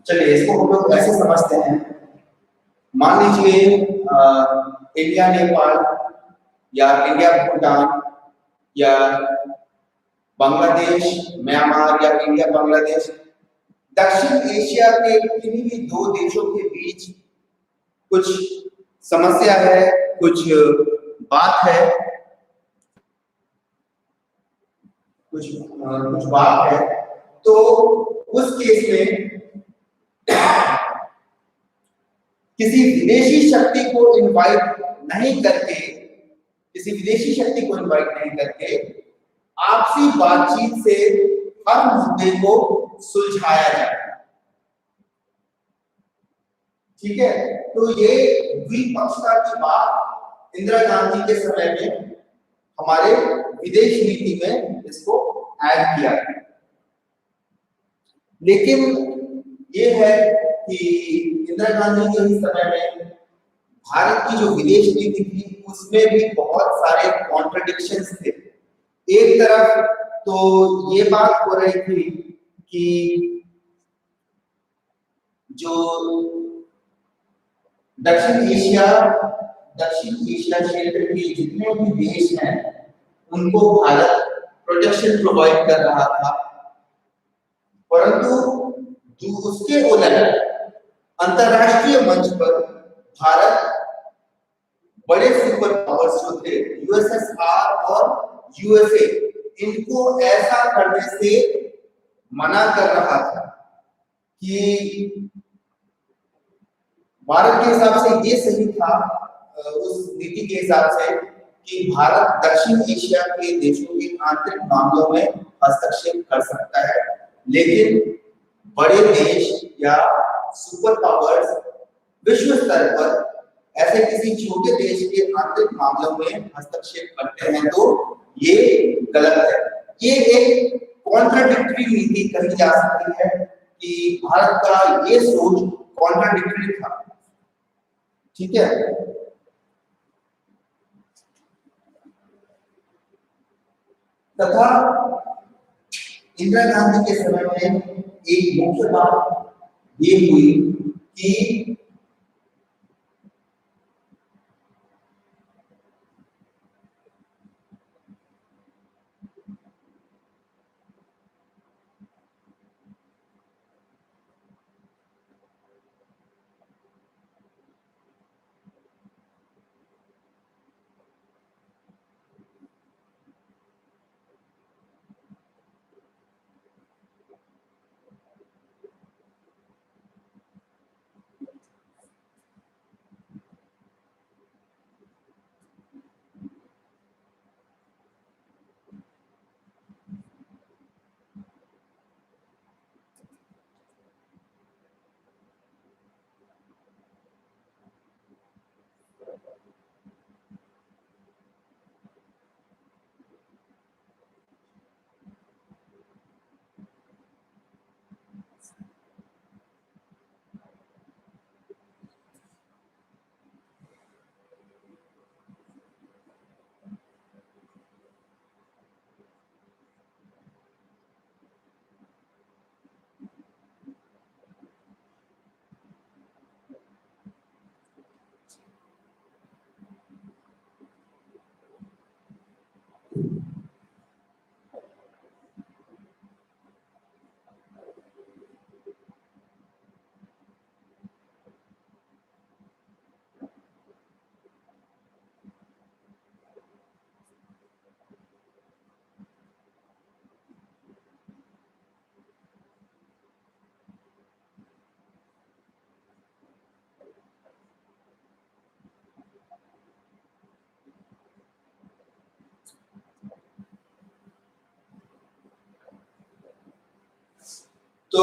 S2: चलिए इसको हम लोग ऐसे समझते हैं, मान लीजिए इंडिया नेपाल या इंडिया भूटान या बांग्लादेश म्यांमार या इंडिया बांग्लादेश, दक्षिण एशिया के किन्हीं भी दो देशों के बीच कुछ समस्या है, कुछ बात है, कुछ बात है, तो उस केस में किसी विदेशी शक्ति को इनवाइट नहीं करके आपसी बातचीत से हर मुद्दे को सुलझाया जाए। ठीक है, तो ये द्विपक्षीयता की बात इंदिरा गांधी के समय में हमारे विदेश नीति में इसको ऐड किया गया। लेकिन ये है कि इंदिरा गांधी के ही समय में भारत की जो विदेश नीति थी उसमें भी बहुत सारे कॉन्ट्रडिक्शंस थे। एक तरफ तो ये बात हो रही थी कि जो दक्षिण एशिया क्षेत्र के जितने भी देश हैं उनको भारत प्रोटेक्शन प्रोवाइड कर रहा था, परंतु जो उसके उलट अंतरराष्ट्रीय मंच पर भारत बड़े सुपर पावर्स जो थे यूएसएसआर और यूएसए, इनको ऐसा करने से मना कर रहा था कि भारत के हिसाब से ये सही था, उस नीति के हिसाब से कि भारत दक्षिण एशिया के देशों के आंतरिक मामलों में हस्तक्षेप कर सकता है, लेकिन बड़े देश या सुपर पावर्स विश्व स्तर पर ऐसे किसी छोटे देश के आंतरिक मामलों में हस्तक्षेप करते हैं तो ये गलत है। ये एक कॉन्ट्राडिक्टरी नीति कही जा सकती है कि भारत का ये सोच कॉन्ट्राडिक्टरी था। ठीक है, तथा इंदिरा गांधी के समय में एक मुख्य बात ये हुई कि तो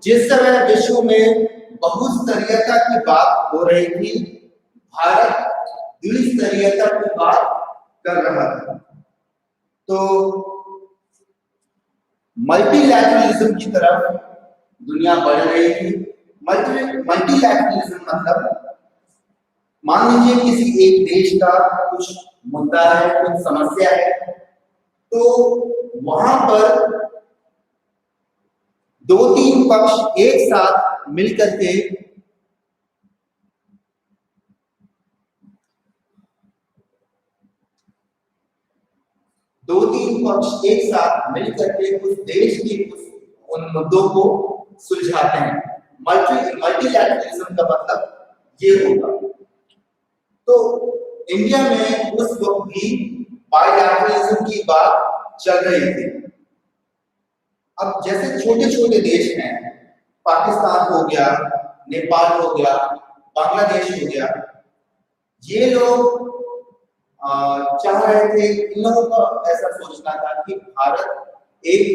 S2: जिस समय विश्व में बहुस्तरीयता की बात हो रही थी, भारत द्विस्तरीयता की बात कर रहा था। तो मल्टीलैटरलिज्म की तरफ दुनिया बढ़ रही थी। मल्टीलैटरलिज्म मतलब मान लीजिए किसी एक देश का कुछ मुद्दा है, कुछ समस्या है, तो वहां पर दो तीन पक्ष एक साथ मिलकर के उस देश के उन मुद्दों को सुलझाते हैं। मल्टीलैटरलिज्म का मतलब ये होगा। तो इंडिया में उस वक्त भी बाइलैटरलिज्म की बात चल रही थी। अब जैसे छोटे छोटे देश हैं, पाकिस्तान हो गया, नेपाल हो गया, बांग्लादेश हो गया, ये लोग चाह रहे थे, इन लोगों का ऐसा सोचना था कि भारत एक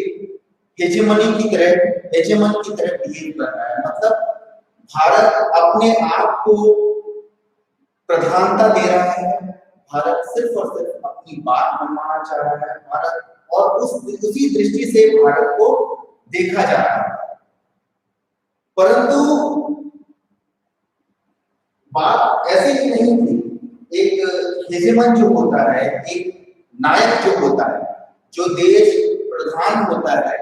S2: हेजेमन की तरह बिहेव कर रहा है। मतलब भारत अपने आप को प्रधानता दे रहा है, भारत सिर्फ और सिर्फ अपनी बात मनवाना चाह रहा है, भारत और उसी दृष्टि से भारत को देखा जा रहा है। परंतु बात ऐसे ही नहीं थी। एक हेजेमन जो होता है, एक नायक जो होता है, जो देश प्रधान होता है,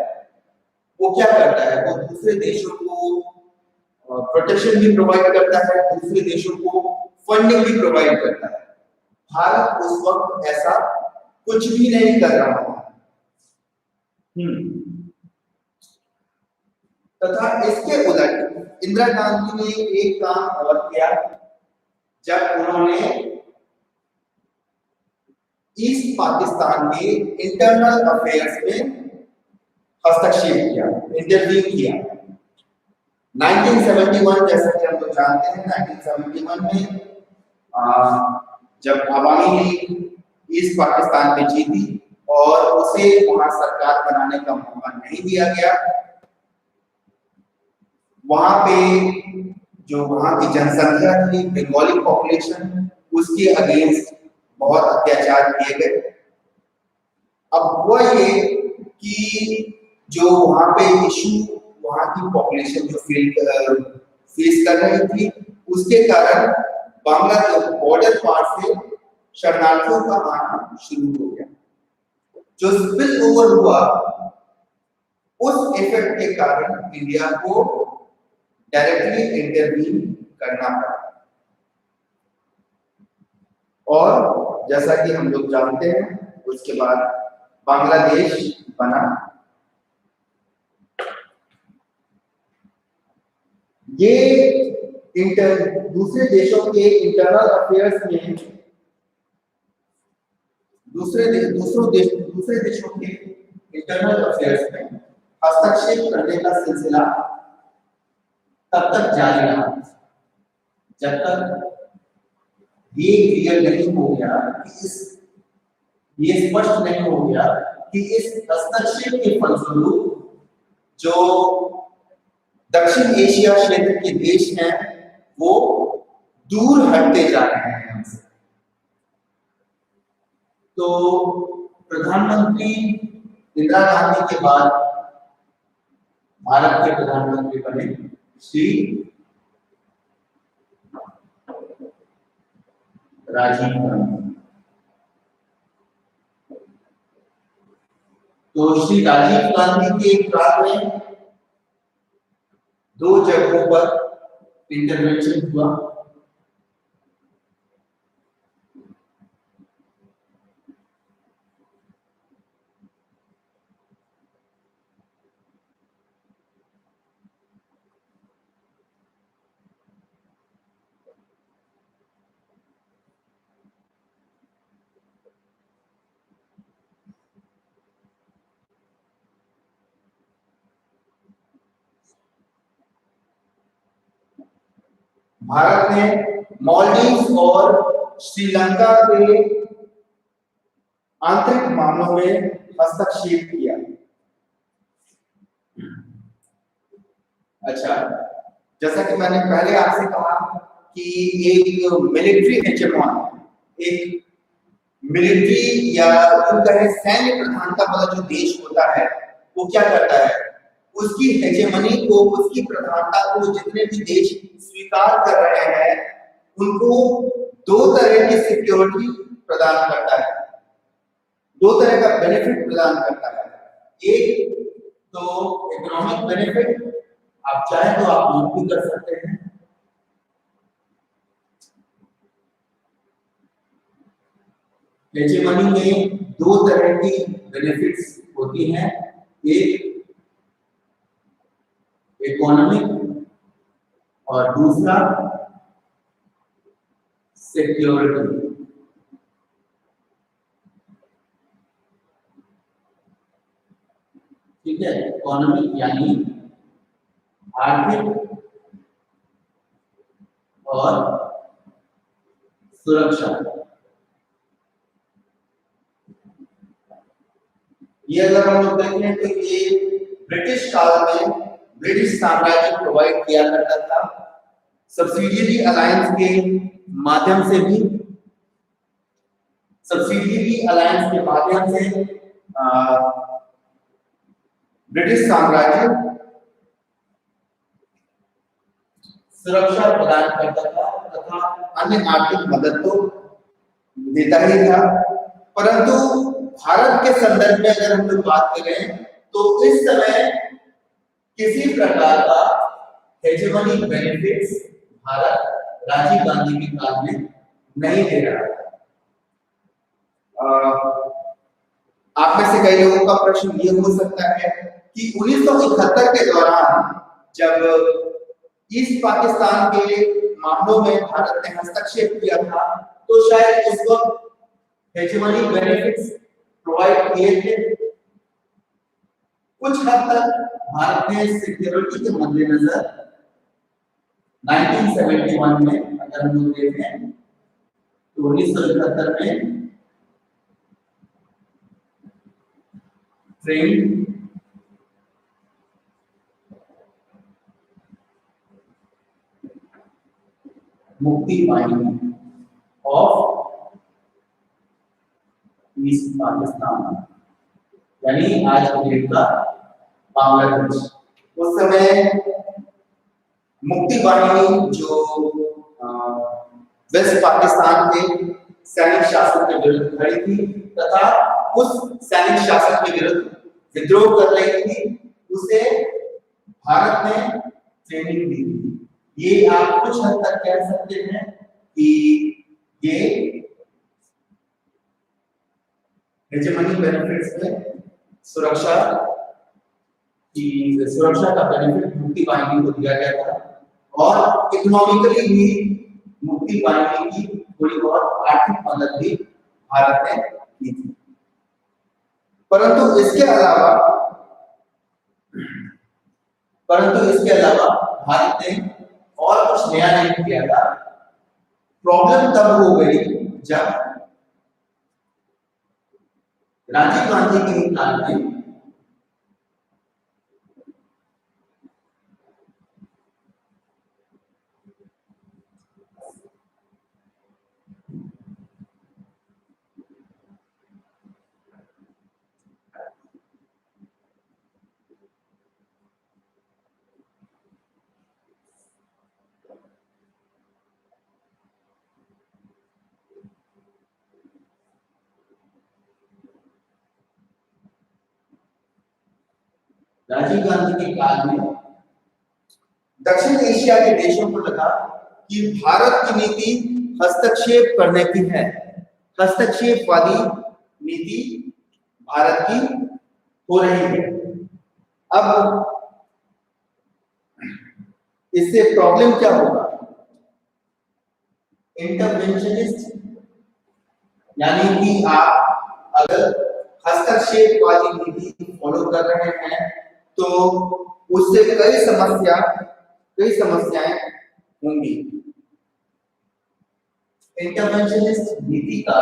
S2: वो क्या करता है? वो दूसरे देशों को प्रोटेक्शन भी प्रोवाइड करता है, दूसरे देशों को फंडिंग भी प्रोवाइड करता है। भारत उस वक्त ऐसा कुछ भी नहीं कर रहा था। तथा इसके उलट इंदिरा गांधी ने एक काम और किया, जब उन्होंने ईस्ट पाकिस्तान के इंटरनल अफेयर्स में हस्तक्षेप किया, इंटरवीन किया। 1971, जैसा कि हम लोग जानते हैं, 1971 में जब अवामी लीग ईस्ट पाकिस्तान में जीती और उसे वहां सरकार बनाने का मौका नहीं दिया गया, वहां पे जो वहां की जनसंख्या थी, बंगाली पॉपुलेशन, उसके अगेंस्ट बहुत अत्याचार किए गए। अब हुआ ये कि जो वहां पे इशू वहां की पॉपुलेशन जो फेस कर रही थी, उसके कारण बांग्लादेश बॉर्डर पार से शरणार्थियों का आना शुरू हो गया। जो स्पिल ओवर हुआ, उस इफेक्ट के कारण इंडिया को डायरेक्टली इंटरवीन करना पड़ा। और जैसा कि हम लोग जानते हैं, उसके बाद बांग्लादेश बना। ये दूसरे देशों के इंटरनल अफेयर्स में दूसरे देशों के इंटरनल अफेयर्स में हस्तक्षेप करने का सिलसिला तब तक जारी रहा जब तक ये क्लियर नहीं हो गया कि ये स्पष्ट नहीं हो गया कि इस हस्तक्षेप के फलस्वरूप जो दक्षिण एशिया क्षेत्र के देश हैं वो दूर हटते जा रहे हैं हमसे। तो प्रधानमंत्री इंदिरा गांधी के बाद भारत के प्रधानमंत्री बने श्री राजीव गांधी। तो श्री राजीव गांधी के काल में 2 जगहों पर इंटरवेंशन हुआ। भारत ने मालदीव और श्रीलंका के आंतरिक मामलों में हस्तक्षेप किया। अच्छा, जैसा कि मैंने पहले आपसे कहा कि एक मिलिट्री हेजेमॉन, एक मिलिट्री या यूं कहें सैन्य प्रधानता वाला जो देश होता है वो क्या करता है, उसकी हेजेमनी को, उसकी प्रधानता को जितने भी देश स्वीकार कर रहे हैं उनको दो तरह की सिक्योरिटी प्रदान करता है, दो तरह का बेनिफिट प्रदान करता है। एक तो इकोनॉमिक बेनिफिट, आप चाहे तो आप नोट भी कर सकते हैं। हेजेमनी में दो तरह की बेनिफिट्स होती हैं, एक इकोनॉमिक और दूसरा सिक्योरिटी। ठीक है, इकोनॉमिक यानी आर्थिक और सुरक्षा। ये अगर हम लोग देखें तो ये ब्रिटिश काल में ब्रिटिश साम्राज्य प्रोवाइड किया करता था, सब्सिडियरी अलायंस के माध्यम से भी, सब्सिडियरी अलायंस के माध्यम से ब्रिटिश साम्राज्य सुरक्षा प्रदान करता था तथा अन्य आर्थिक मदद तो देता ही था। परंतु भारत के संदर्भ में अगर हम लोग बात करें तो इस समय किसी प्रकार का हेजेमनी बेनिफिट्स भारत राजीव गांधी के काल में नहीं दे रहा था। आप में से कई लोगों का प्रश्न ये हो सकता है कि 1971 के दौरान जब ईस्ट पाकिस्तान के मामलों में भारत ने हस्तक्षेप किया था तो शायद उस वक्त हेजेमनी बेनिफिट्स प्रोवाइड किए थे। कुछ हद तक भारत ने सिक्योरिटी के मद्देनजर 1971 में अगर हम लोग देखें तो 1971 में ट्रेन मुक्ति बाहिनी ऑफ ईस्ट पाकिस्तान यानी आज के डेट का बांग्लादेश, उस समय मुक्ति बाहिनी जो वेस्ट पाकिस्तान के सैनिक शासन के विरुद्ध खड़ी थी तथा उस सैनिक शासन के विरुद्ध विद्रोह कर रही थी, उसे भारत ने ट्रेनिंग दी थी। ये आप कुछ हद तक कह सकते हैं कि ये हेजेमनी बेनिफिट्स में सुरक्षा का बेनिफिट मुक्ति बाहिनी को दिया गया था और इकोनॉमिकली भी मुक्ति बाहिनी की थोड़ी बहुत आर्थिक मदद भी भारत ने की थी। परंतु इसके अलावा भारत ने और कुछ नया नहीं किया था। प्रॉब्लम तब हो गई जब राजीव गांधी के काल में दक्षिण एशिया के देशों को लगा कि भारत की नीति हस्तक्षेप करने की है, हस्तक्षेपवादी नीति भारत की हो रही है। अब इससे प्रॉब्लम क्या होगा? इंटरवेंशनिस्ट यानी कि आप अगर हस्तक्षेपवादी नीति फॉलो कर रहे हैं तो उससे कई समस्याएं होंगी। इंटरवेंशनिस्ट नीति का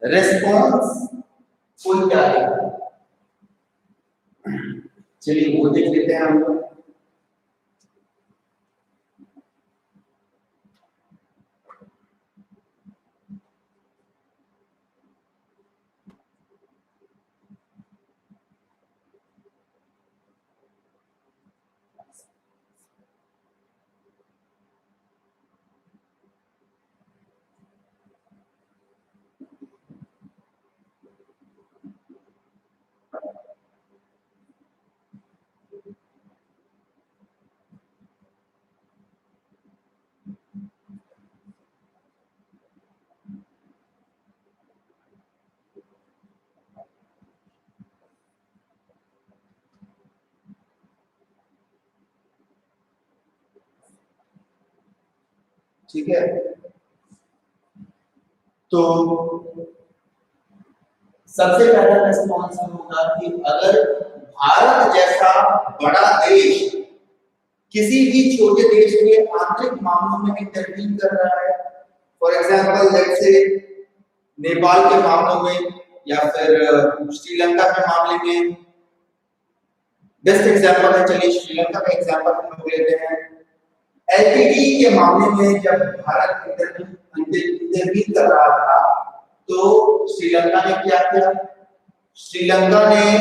S2: रेस्पॉन्स कोई क्या देगा, चलिए वो देख लेते हैं हम लोग। ठीक है। तो सबसे पहला रेस्पॉन्स होगा कि अगर भारत जैसा बड़ा देश किसी भी छोटे देश के आंतरिक मामलों में इंटरवीन कर रहा है, for example let's say Nepal के मामलों में या फिर श्रीलंका के मामले में, बेस्ट एग्जांपल है, चलिए श्रीलंका का एग्जांपल हम लोग लेते हैं। एलटीटी के मामले में जब भारत इंटरवीन कर रहा था तो श्रीलंका ने क्या किया? श्रीलंका ने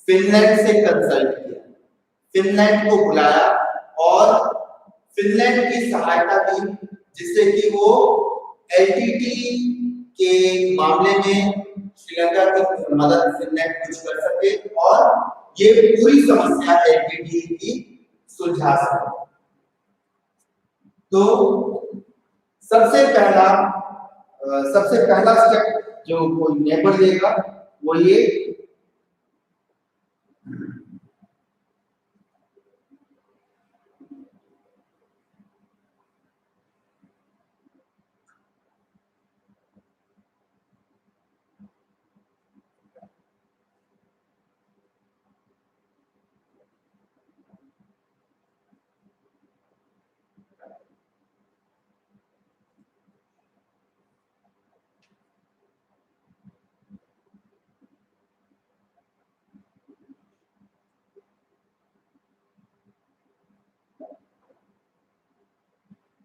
S2: फिनलैंड से कंसल्ट किया, फिनलैंड को बुलाया और फिनलैंड की सहायता की, जिससे कि वो एलटीटी के मामले में श्रीलंका की मदद फिनलैंड कुछ कर सके और ये पूरी समस्या एलटीटी की सुलझा सके। तो सबसे पहला स्टेप जो कोई नेबर लेगा वो ये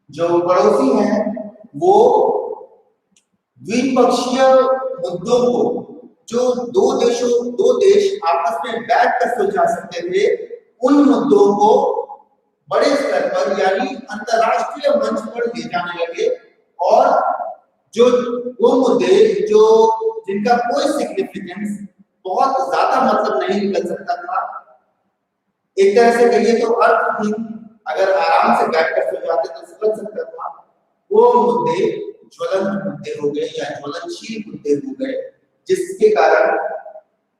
S2: जो पड़ोसी हैं वो द्विपक्षीय मुद्दों को जो दो देश आपस में बैठकर सुलझा सकते थे, उन मुद्दों को बड़े स्तर पर यानी अंतरराष्ट्रीय मंच पर ले जाने लगे और जो वो मुद्दे जो जिनका कोई सिग्निफिकेंस बहुत ज्यादा मतलब नहीं निकल सकता था, एक तरह से कहिए तो अर्थहीन, अगर आराम से बैठकर सुलझाते तो सुलझ सकता था, वो मुद्दे ज्वलंत मुद्दे हो गए या ज्वलनशील मुद्दे हो गए, जिसके कारण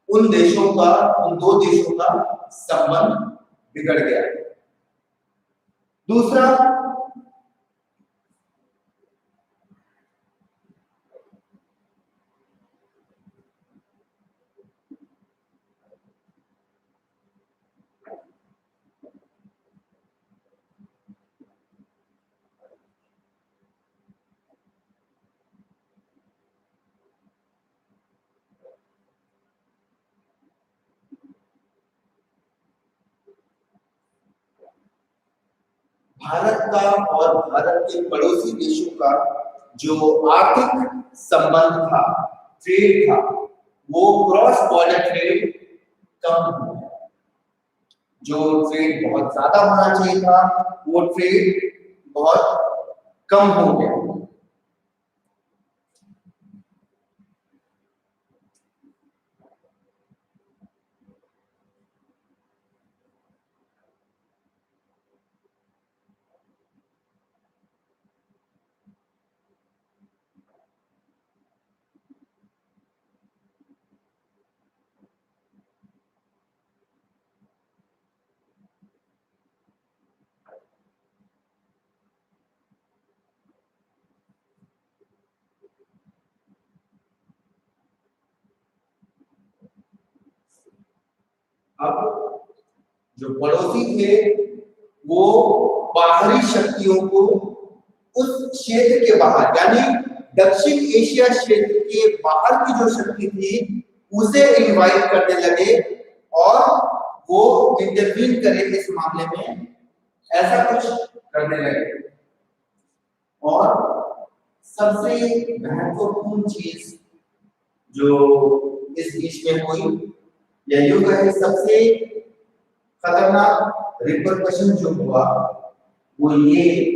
S2: उन दो देशों का संबंध बिगड़ गया। दूसरा, भारत का और भारत के पड़ोसी देशों का जो आर्थिक संबंध था, ट्रेड था, वो क्रॉस बॉर्डर ट्रेड कम हो गया। जो ट्रेड बहुत ज्यादा होना चाहिए था वो ट्रेड बहुत कम हो गया। अब जो पड़ोसी थे वो बाहरी शक्तियों को उस क्षेत्र के बाहर यानी दक्षिण एशिया क्षेत्र के बाहर की जो शक्ति थी उसे इनवाइट करने लगे और वो इंटरवीन करे इस मामले में, ऐसा कुछ करने लगे। और सबसे महत्वपूर्ण चीज जो इस बीच में हुई या यूं कहें सबसे खतरनाक रिपरकशन जो हुआ वो ये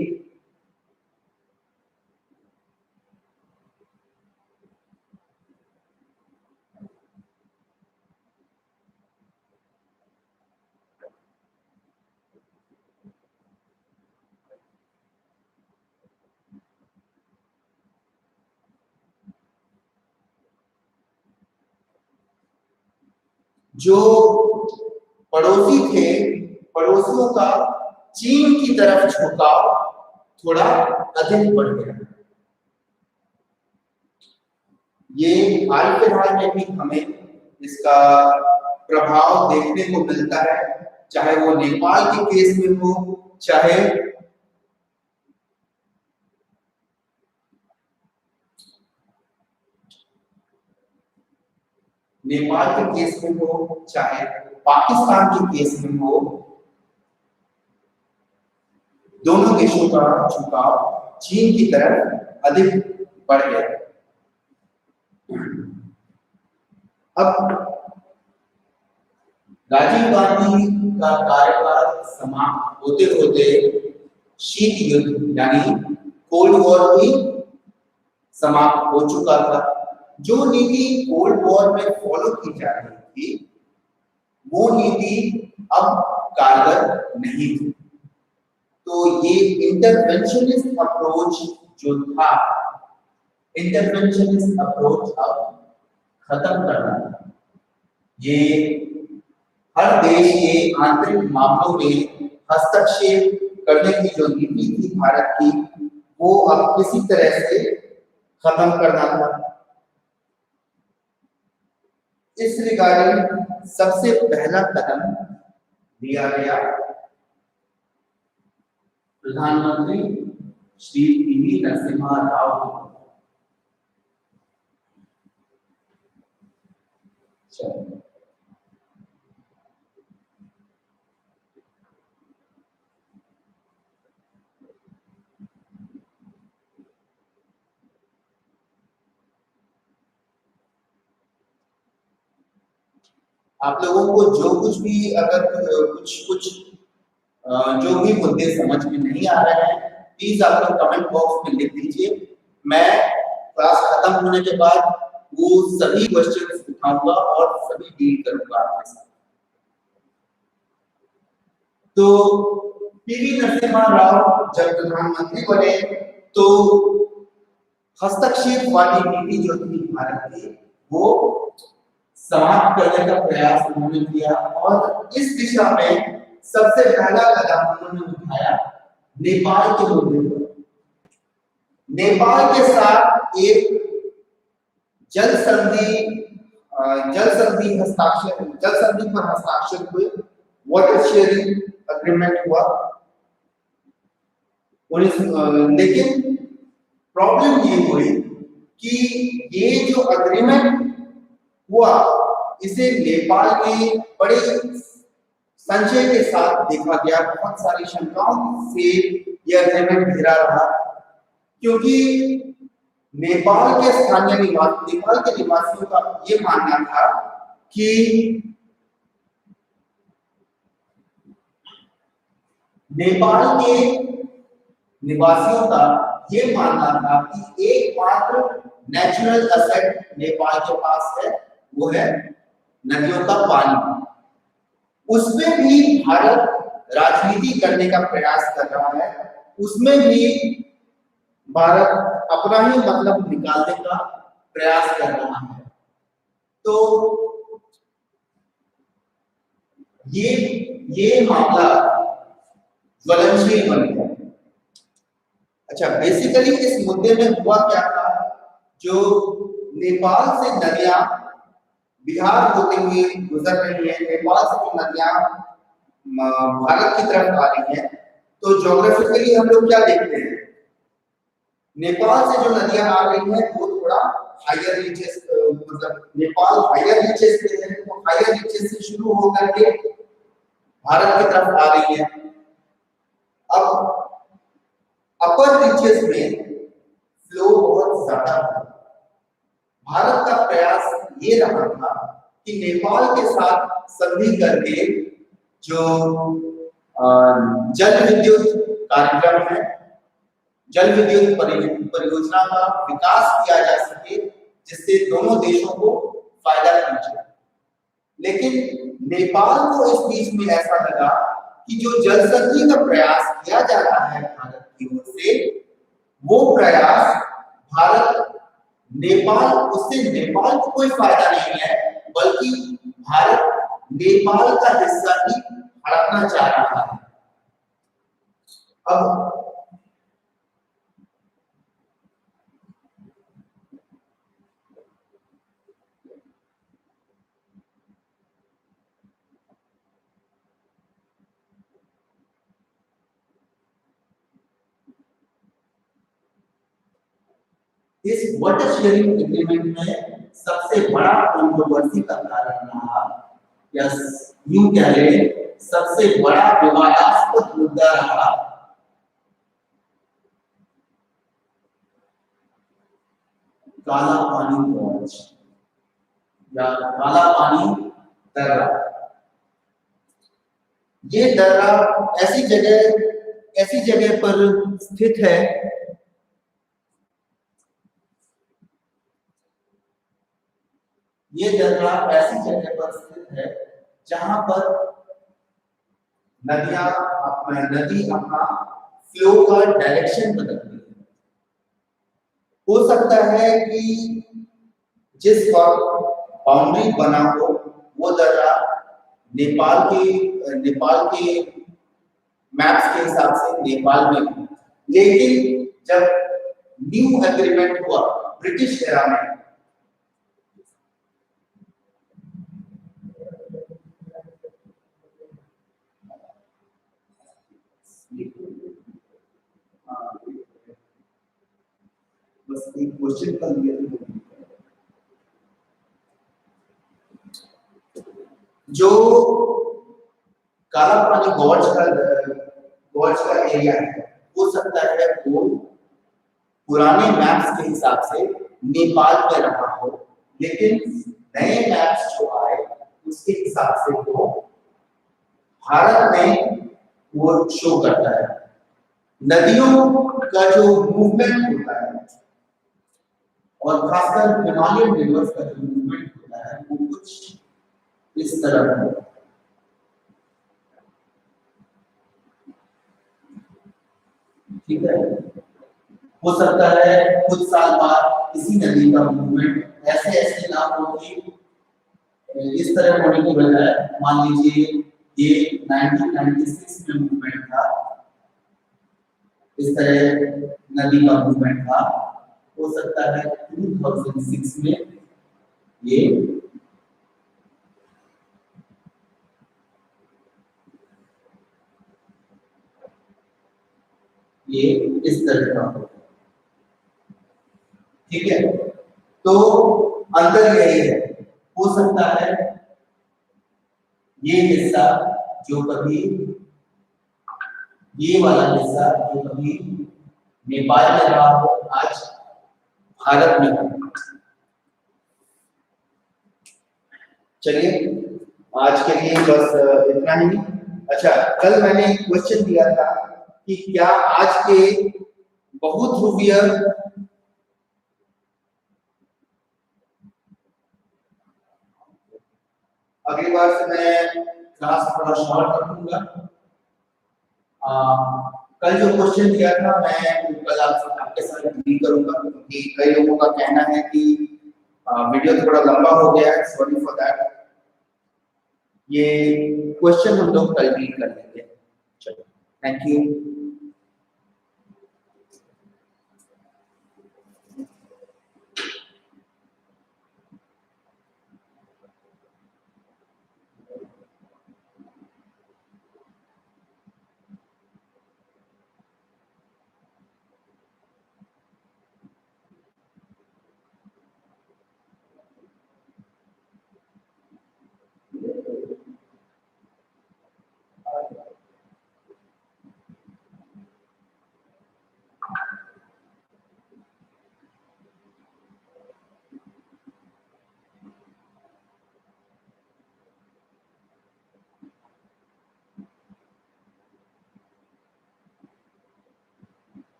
S2: जो पड़ोसी थे, पड़ोसियों का चीन की तरफ झुकाव थोड़ा अधिक बढ़ गया। ये हाल फिलहाल में भी हमें इसका प्रभाव देखने को मिलता है, चाहे वो नेपाल के केस में हो, चाहे नेपाल के केस में हो, चाहे पाकिस्तान के केस में हो, दोनों देशों का झुकाव चीन की तरफ अधिक बढ़ गया। अब राजीव गांधी का कार्यकाल समाप्त होते होते शीत युद्ध यानी कोल्ड वॉर भी समाप्त हो चुका था। जो नीति कोल्ड वॉर में फॉलो की जा रही थी, वो नीति अब कारगर नहीं थी। तो ये इंटरवेंशनिस्ट अप्रोच जो था, इंटरवेंशनिस्ट अप्रोच अब खत्म करना था। ये हर देश के आंतरिक मामलों में हस्तक्षेप करने की जो नीति थी भारत की, वो अब किसी तरह से खत्म करना था। इस रिगार्डिंग सबसे पहला कदम लिया गया प्रधानमंत्री श्री पी.वी. नरसिम्हा राव। आप लोगों को जो कुछ भी अगर कुछ जो भी मुद्दे समझ में नहीं आ रहे हैं, प्लीज आप लोग कमेंट बॉक्स में लिख दीजिए। मैं क्लास खत्म होने के बाद वो सभी क्वेश्चंस उठाऊंगा और सभी डील करूंगा आपके साथ। तो पी.वी. नरसिम्हा राव जब प्रधानमंत्री बने तो हस्तक्षेप वाली नीति जो थी भारत की, वो समाप्त करने का प्रयास उन्होंने किया और इस दिशा में सबसे पहला कदम उन्होंने उठाया नेपाल के मुद्दे पर। नेपाल के साथ एक जल संधि पर हस्ताक्षर हुए, वाटर शेयरिंग अग्रीमेंट हुआ। लेकिन प्रॉब्लम ये हुई कि ये जो अग्रीमेंट हुआ, इसे नेपाल में बड़े संशय के साथ देखा गया। बहुत सारी शंकाओं से यह अग्रीमेंट घिरा रहा, क्योंकि नेपाल के निवासियों का ये मानना था कि नेपाल के निवासियों का ये मानना था कि एकमात्र नेचुरल एसेट नेपाल के पास है, वो है नदियों का पानी। उसमें भी भारत राजनीति करने का प्रयास कर रहा है, उसमें भी भारत अपना ही मतलब निकालने का प्रयास कर रहा है। तो ये मामला ज्वलनशील बन गया। अच्छा, बेसिकली इस मुद्दे में हुआ क्या था, जो नेपाल से नदियां बिहार होते हुए गुजर रही है, नेपाल से जो नदियां भारत की तरफ आ रही हैं, तो ज्योग्राफिकली हम लोग क्या देखते हैं, नेपाल से जो नदियां आ रही हैं वो थोड़ा हायर रीचेस, मतलब नेपाल हायर रीचेस पे है, तो हायर रीचेस से शुरू होकर के भारत की तरफ आ रही है। अब अपर रीचेस में फ्लो बहुत ज्यादा है। भारत का प्रयास ये रहा था कि नेपाल के साथ संधि करके जो जल विद्युत कार्यक्रम है, जल विद्युत परियोजना का विकास किया जा सके, जिससे दोनों देशों को फायदा पहुंचे। लेकिन नेपाल को इस बीच में ऐसा लगा कि जो जल संधि का प्रयास किया जा रहा है भारत की ओर से, वो प्रयास उससे नेपाल को कोई फायदा नहीं है, बल्कि भारत नेपाल का हिस्सा ही हड़पना चाह रहा है। अब इस वाटर शेयरिंग एग्रीमेंट में सबसे बड़ा कंट्रोवर्सी का कारण रहा, या यूं कह ले सबसे बड़ा विवादास्पद मुद्दा रहा काला पानी लॉन्च या काला पानी दर्रा। ये दर्रा ऐसी जगह पर स्थित है ये दर्रा ऐसी जगह पर स्थित है जहां पर नदी अपना फ्लो का डायरेक्शन बदलती है। हो सकता है कि जिस वक्त बाउंड्री बना हो वो दर्रा नेपाल के मैप्स के हिसाब से नेपाल में हो, लेकिन जब न्यू एग्रीमेंट हुआ ब्रिटिश एरा में, बस एक क्वेश्चन कर लिया जो काला पानी गॉर्ज का एरिया है, हो सकता है वो पुराने मैप्स के हिसाब से नेपाल में रहा हो, लेकिन नए मैप्स जो आए उसके हिसाब से वो भारत में वो शो करता है। नदियों का जो मूवमेंट होता है और खासकर हिमालयन रिवर्स का जो मूवमेंट होता है वो कुछ इस तरह है। ठीक है, हो सकता है कुछ साल बाद इसी नदी का मूवमेंट ऐसे ना हो कि इस तरह होने की बजाय मान लीजिए ये 1996 में मूवमेंट था, इस तरह नदी का मूवमेंट था, हो सकता है 2006 में ये इस तरह का हो। ठीक है, तो अंतर यही है, हो सकता है ये हिस्सा जो कभी ये वाला हिस्सा जो कभी नेपाल में रहा हो आज भारत में हो। चलिए आज के लिए बस इतना ही। अच्छा, कल मैंने एक क्वेश्चन दिया था कि क्या आज के बहुध्रुवीय अगली बार से मैं क्लास थोड़ा शॉर्ट रखूंगा। कल जो क्वेश्चन दिया था मैं कल आपके साथ डिल करूंगा, क्योंकि कई लोगों का कहना है कि वीडियो थोड़ा लंबा हो गया है, सॉरी फॉर दैट। ये क्वेश्चन हम लोग कल डील कर लेंगे। चलो, थैंक यू।